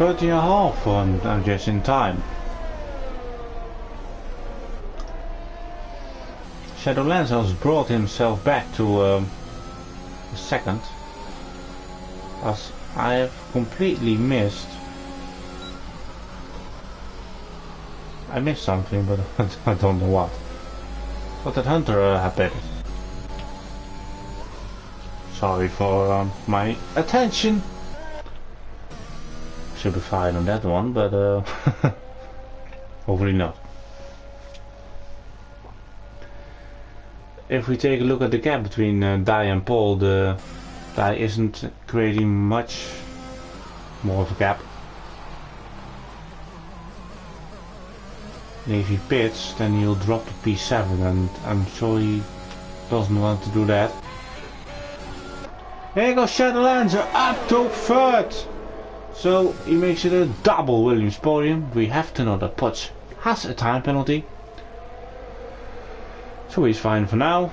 A: And a half on just in time. Shadowlands has brought himself back to 2nd, as I have completely missed. I missed something, but I don't know what. But that Hunter had better. Sorry for my attention. Should be fine on that one, but hopefully not. If we take a look at the gap between Dai and Paul, the Dai isn't creating much more of a gap. And if he pits, then he'll drop to P7, and I'm sure he doesn't want to do that. Here goes Shadowlands up to third! So he makes it a double Williams podium. We have to know that Potts has a time penalty. So he's fine for now.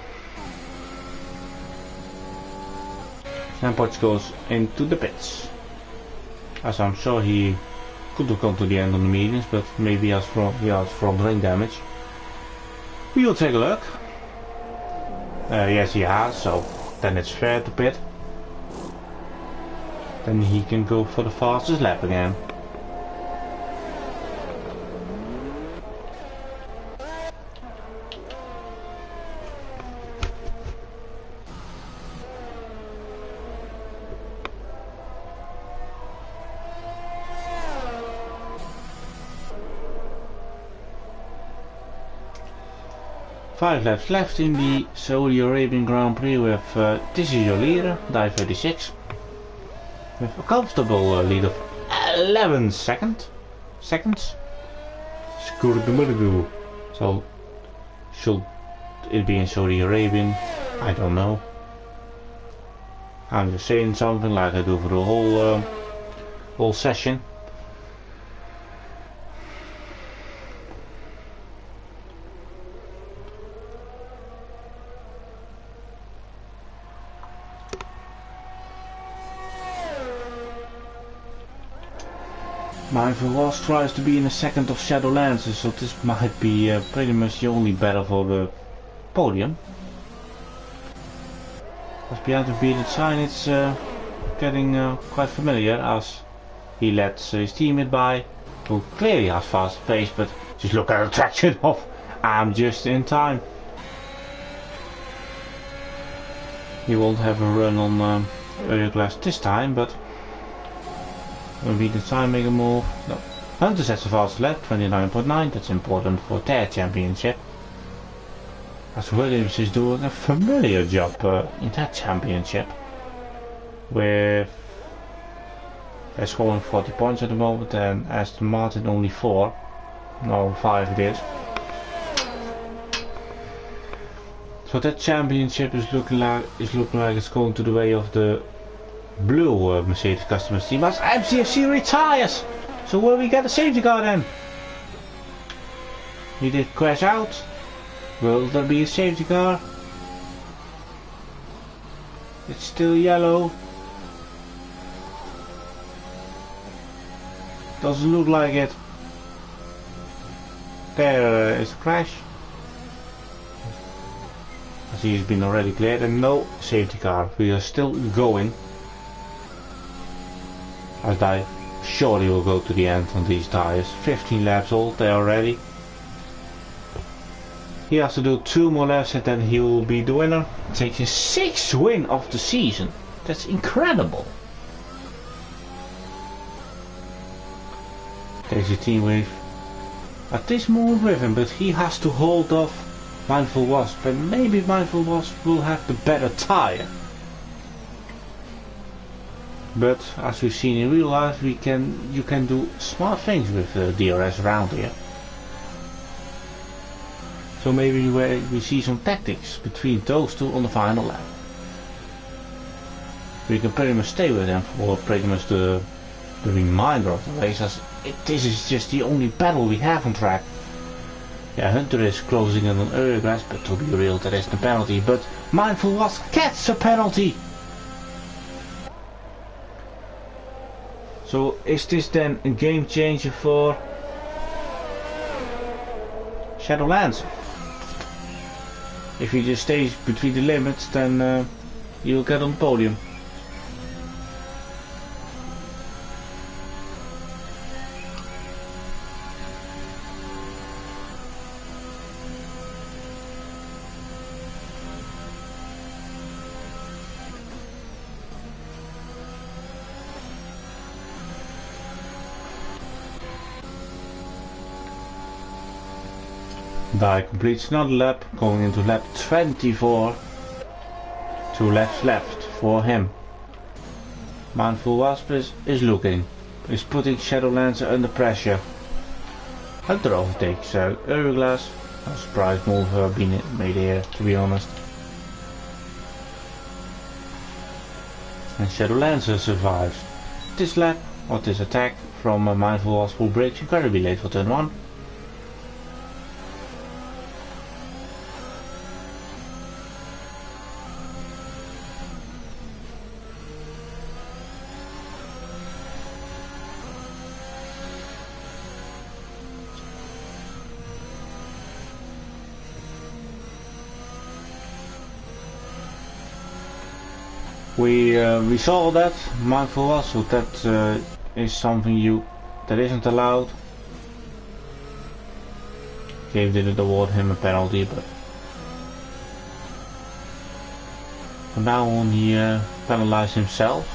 A: And Potts goes into the pits. As I'm sure he could have gone to the end on the mediums, but maybe he has front ring damage. We will take a look. Yes, he has, so then it's fair to pit. Then he can go for the fastest lap again. Five laps left in the Saudi Arabian Grand Prix with this is your leader, die 36. With a comfortable lead of 11 seconds. So should it be in Saudi Arabian? I don't know. I'm just saying something like I do for the whole session. Mindful Lost tries to be in a second of Shadowlands, so this might be pretty much the only battle for the podium. As behind the bearded sign, it's getting quite familiar as he lets his teammate by, who clearly has fast pace, but just look at the traction off. I'm just in time. He won't have a run on Glass this time, but will be the time make a move. No. Hunter sets a fast lap, 29.9, that's important for their championship. As Williams is doing a familiar job in that championship. With they're scoring 40 points at the moment and Aston Martin only 4. No, 5 it is. So that championship is looking like it's going to the way of the blue Mercedes Customers team as MCFC retires. So will we get a safety car then? He did crash out. Will there be a safety car? It's still yellow. Doesn't look like it. There is a crash. As he's been already cleared and no safety car. We are still going. As I surely will go to the end on these tires. 15 laps old, they are ready. He has to do 2 more laps and then he will be the winner. Takes his 6th win of the season. That's incredible. Takes a team with at this moment with him, but he has to hold off Mindful Wasp, and maybe Mindful Wasp will have the better tire. But as we've seen in real life, you can do smart things with DRS around here. So maybe we see some tactics between those two on the final lap. We can pretty much stay with them for pretty much the remainder of the race, as this is just the only battle we have on track. Yeah, Hunter is closing in on Urgrass, but to be real, that is the penalty. But Mindful Wasp gets a penalty. So is this then a game changer for Shadowlands? If he just stays between the limits, then he'll get on the podium. Die completes another lap, going into lap 24. 2 laps left for him. Mindful Wasp is putting Shadowlands under pressure. Hunter overtakes Euroglass. A surprise move being made here, to be honest. And Shadowlancer survives this lap, or this attack from Mindful Wasp, who brakes incredibly late for turn 1. We saw that Mindful Wasp, so that is something that isn't allowed. Game didn't award him a penalty, but from now on he penalized himself.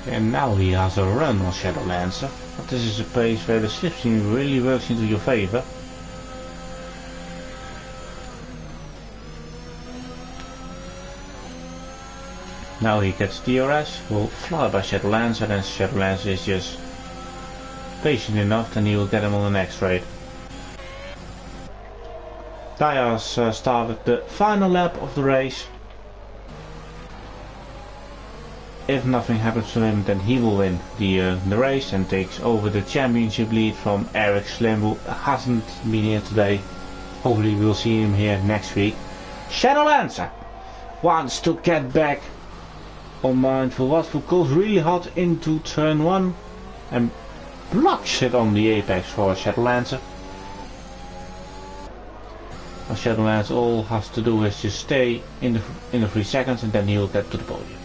A: And now he has a run on Shadowlancer. But this is a pace where the slipstream really works into your favor. Now he gets DRS, will fly by Shadowlancer, and Shadowlancer is just patient enough, then he will get him on the next raid. Dias started the final lap of the race. If nothing happens to him, then he will win the race and takes over the championship lead from Eric Slim, who hasn't been here today. Hopefully we'll see him here next week. Shadowlancer wants to get back on Mindful Wasp, who goes really hot into turn 1 and blocks it on the apex for Shadowlancer. What Shadowlancer all has to do is just stay in the 3 seconds, and then he'll get to the podium.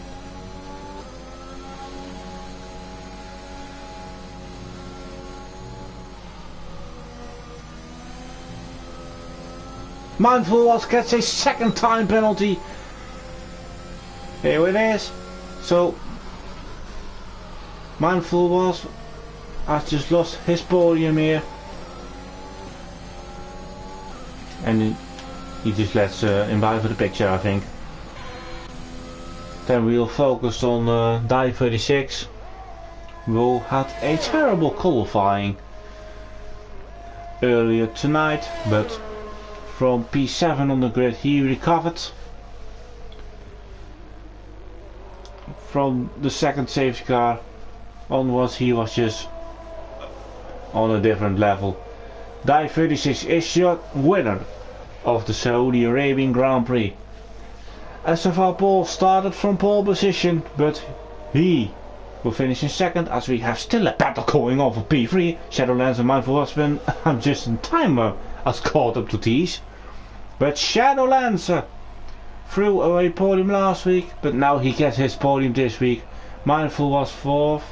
A: Mindful Wasp gets a second time penalty. Here it is. So Mindful Wasp has just lost his podium here, and he just lets him by for the picture, I think. Then we'll focus on Die 36, who had a terrible qualifying earlier tonight, but from P7 on the grid he recovered. From the second safety car onwards he was just on a different level. Die 36 is your winner of the Saudi Arabian Grand Prix. SFR Paul started from pole position, but he will finish in second, as we have still a battle going on for P3. Shadowlancer and Mindful Wasp, I'm just in time has caught up to these. But Shadowlancer threw away podium last week, but now he gets his podium this week. Mindful was 4th,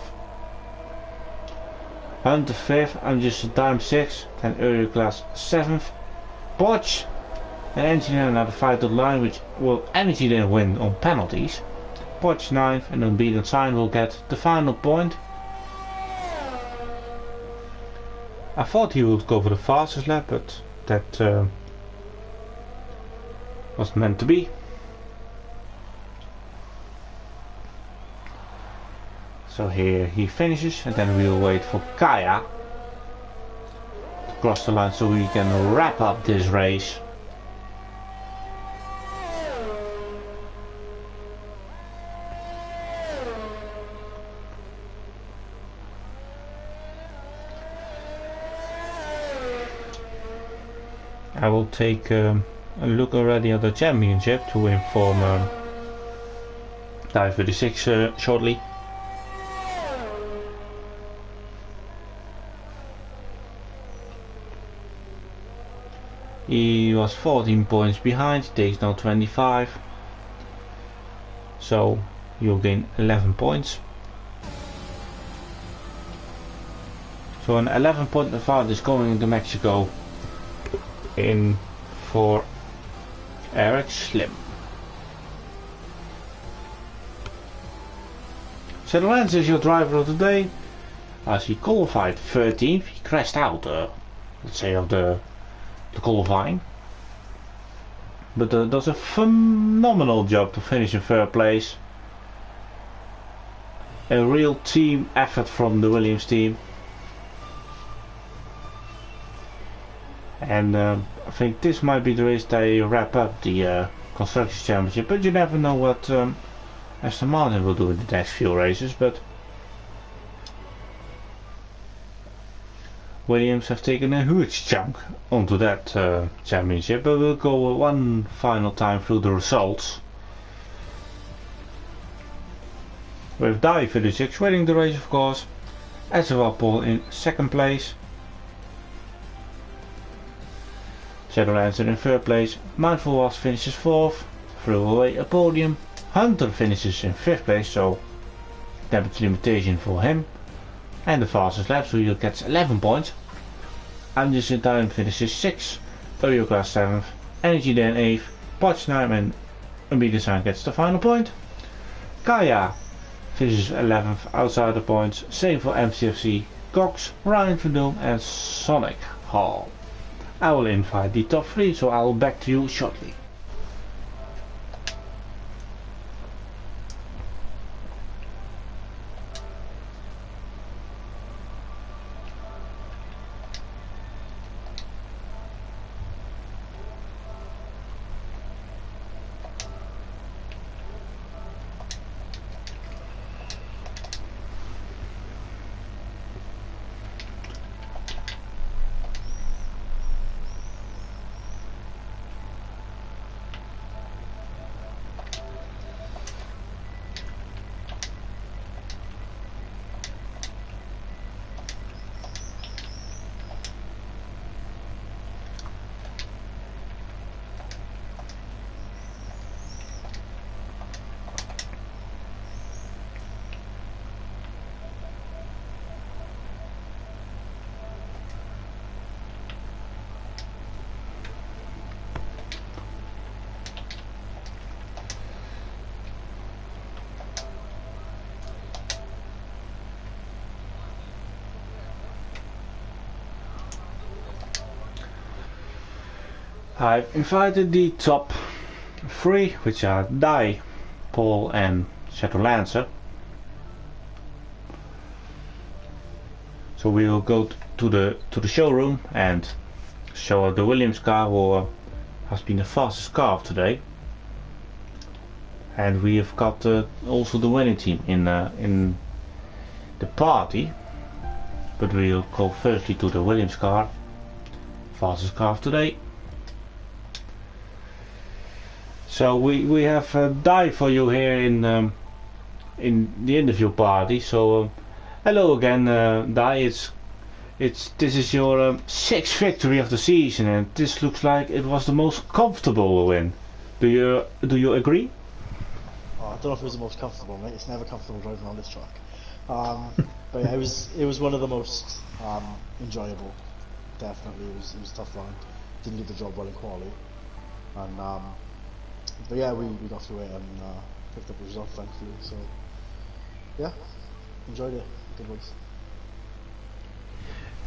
A: Hunter 5th, I'm just a time 6th, then Euroglass 7th. Botch and Engineer now the fight to the line, which will Energy then win on penalties. Botch 9th, and Unbeaten Sign will get the final point. I thought he would go for the fastest lap, but that was meant to be. So here he finishes, and then we'll wait for Kaya to cross the line so we can wrap up this race. I will take a look already at the championship to inform Die 36 shortly. He was 14 points behind, he takes now 25, so you'll gain 11 points. So an 11 point advantage is going into Mexico in for Eric Slim. Shadowlancer is your driver of the day, as he qualified 13th. He crashed out, let's say, of the qualifying. but does a phenomenal job to finish in third place. A real team effort from the Williams team. And I think this might be the race they wrap up the Constructors Championship, but you never know what Aston Martin will do in the next few races. But Williams have taken a huge chunk onto that championship, but we'll go one final time through the results. With Dai 36 winning the race, of course, as well Paul in second place, Shadowlancer in third place, Mindful Was finishes fourth, threw away a podium, Hunter finishes in fifth place, so damage limitation for him, and the fastest lap, so he gets 11 points. Angus in time finishes 6th, Class 7th, Energy Dan 8th, Potsdam and Ambidesign gets the final point. Kaya finishes 11th outside the points, same for MCFC, Cox, Ryan Van Doom and Sonic Hall. I will invite the top 3, so I will back to you shortly. I've invited the top 3, which are Dai, Paul and Shadowlancer. So we will go to the showroom and show the Williams car, who has been the fastest car of today. And we have got also the winning team in the party. But we'll go firstly to the Williams car, fastest car of today. So we have Dai for you here in the interview party. So hello again, Dai. This is your 6th victory of the season, and this looks like it was the most comfortable win. Do you agree?
B: Oh, I don't know if it was the most comfortable, mate. It's never comfortable driving on this track. But yeah, it was one of the most enjoyable. Definitely, it was a tough round. Didn't do the job well in quali, and but yeah, we got through it and picked up the result, thankfully. So yeah, enjoyed it. Good race.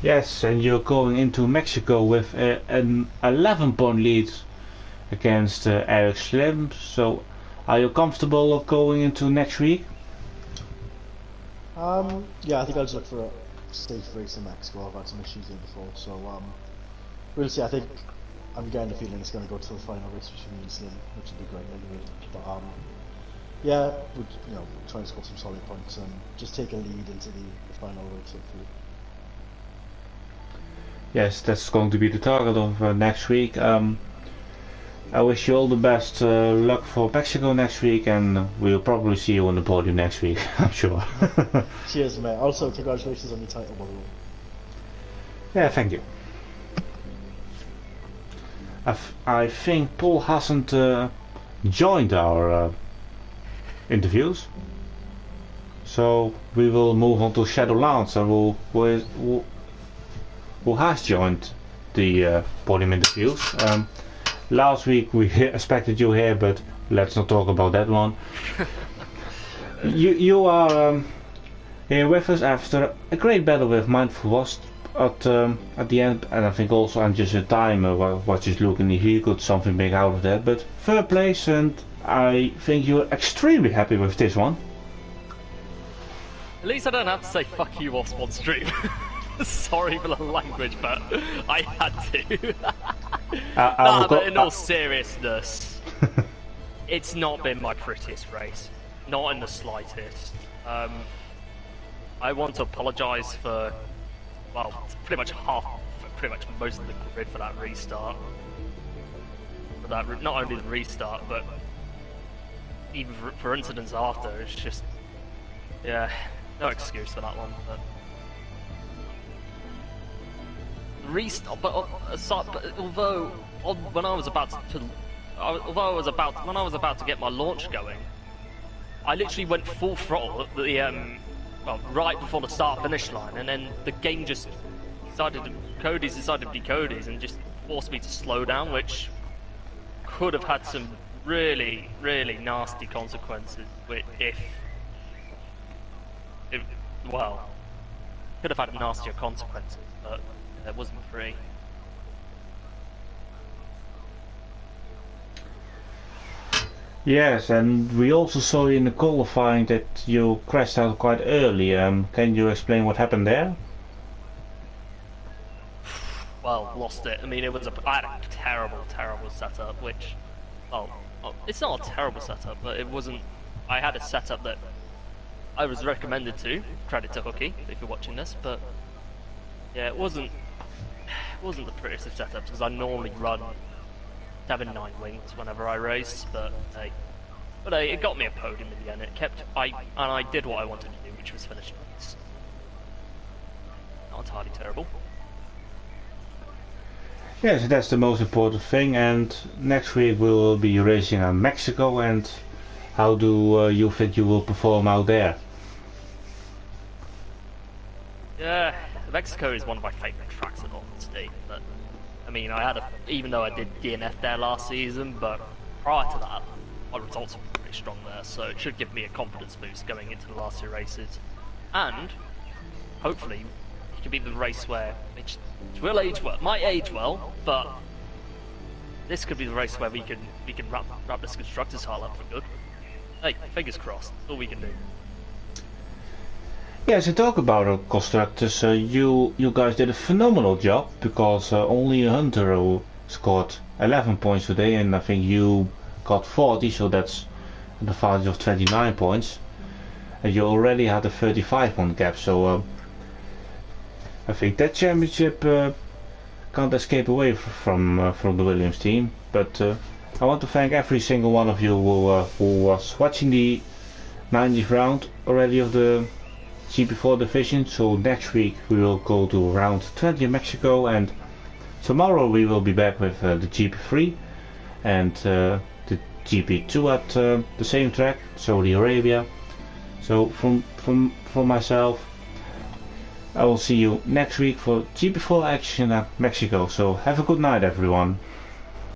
A: Yes, and you're going into Mexico with an 11-point lead against Eric Slim. So are you comfortable going into next week?
B: Yeah, I think I'll just look for a safe race in Mexico. I've had some issues in before, so we'll see. I think I'm getting the feeling it's going to go to the final race between me and Slim, which would be great anyway. But yeah, we'll try and score some solid points and just take a lead into the final race, hopefully.
A: Yes, that's going to be the target of next week. I wish you all the best luck for Mexico next week, and we'll probably see you on the podium next week, I'm sure.
B: Cheers, mate. Also, congratulations on your title, by the way.
A: Yeah, thank you. I think Paul hasn't joined our interviews, so we will move on to Shadowlancer, who has joined the podium interviews. Last week we expected you here, but let's not talk about that one. You are here with us after a great battle with Mindful Was at the end, and I think also I'm just a timer was just looking if he got something big out of that. But third place, and I think you're extremely happy with this one.
C: At least I don't have to say fuck you off on stream. Sorry for the language, but I had to. But in all seriousness, it's not been my prettiest race. Not in the slightest. I want to apologise for, well, pretty much most of the grid for that restart. Not only the restart, but even for incidents after. It's just, yeah, no excuse for that one. But restart, but although when I was about to get my launch going, I literally went full throttle at the right before the start finish line, and then the game just Cody's decided to be Cody's and just forced me to slow down, which could have had some really, really nasty consequences. Could have had nastier consequences, but it wasn't free.
A: Yes, and we also saw in the qualifying that you crashed out quite early. Can you explain what happened there?
C: Well, lost it. I mean, I had a terrible setup, which, well, it's not a terrible setup, but it wasn't. I had a setup that I was recommended to. Credit to Hooky if you're watching this, but yeah, it wasn't the prettiest of setups because I normally run 7-9 wings whenever I race, but hey, it got me a podium in the end. I did what I wanted to do, which was finish race. Not entirely terrible.
A: Yes, that's the most important thing. And next week we will be racing in Mexico. And how do you think you will perform out there?
C: Yeah, Mexico is one of my favourite tracks in all honesty. But I mean, even though I did DNF there last season, but prior to that, my results were pretty strong there, so it should give me a confidence boost going into the last 2 races. And hopefully, it could be the race where it will age well. Might age well, but this could be the race where we can wrap this constructors title up for good. Hey, fingers crossed. That's all we can do.
A: Yes, to talk about our constructors, you guys did a phenomenal job, because only Hunter who scored 11 points today, and I think you got 40, so that's an advantage of 29 points. And you already had a 35-point gap, so I think that championship can't escape away from the Williams team. But I want to thank every single one of you who was watching the 90th round already of the GP4 division. So next week we will go to round 20 in Mexico, and tomorrow we will be back with the GP3 and the GP2 at the same track, Saudi Arabia. So from myself, I will see you next week for GP4 action at Mexico. So have a good night, everyone.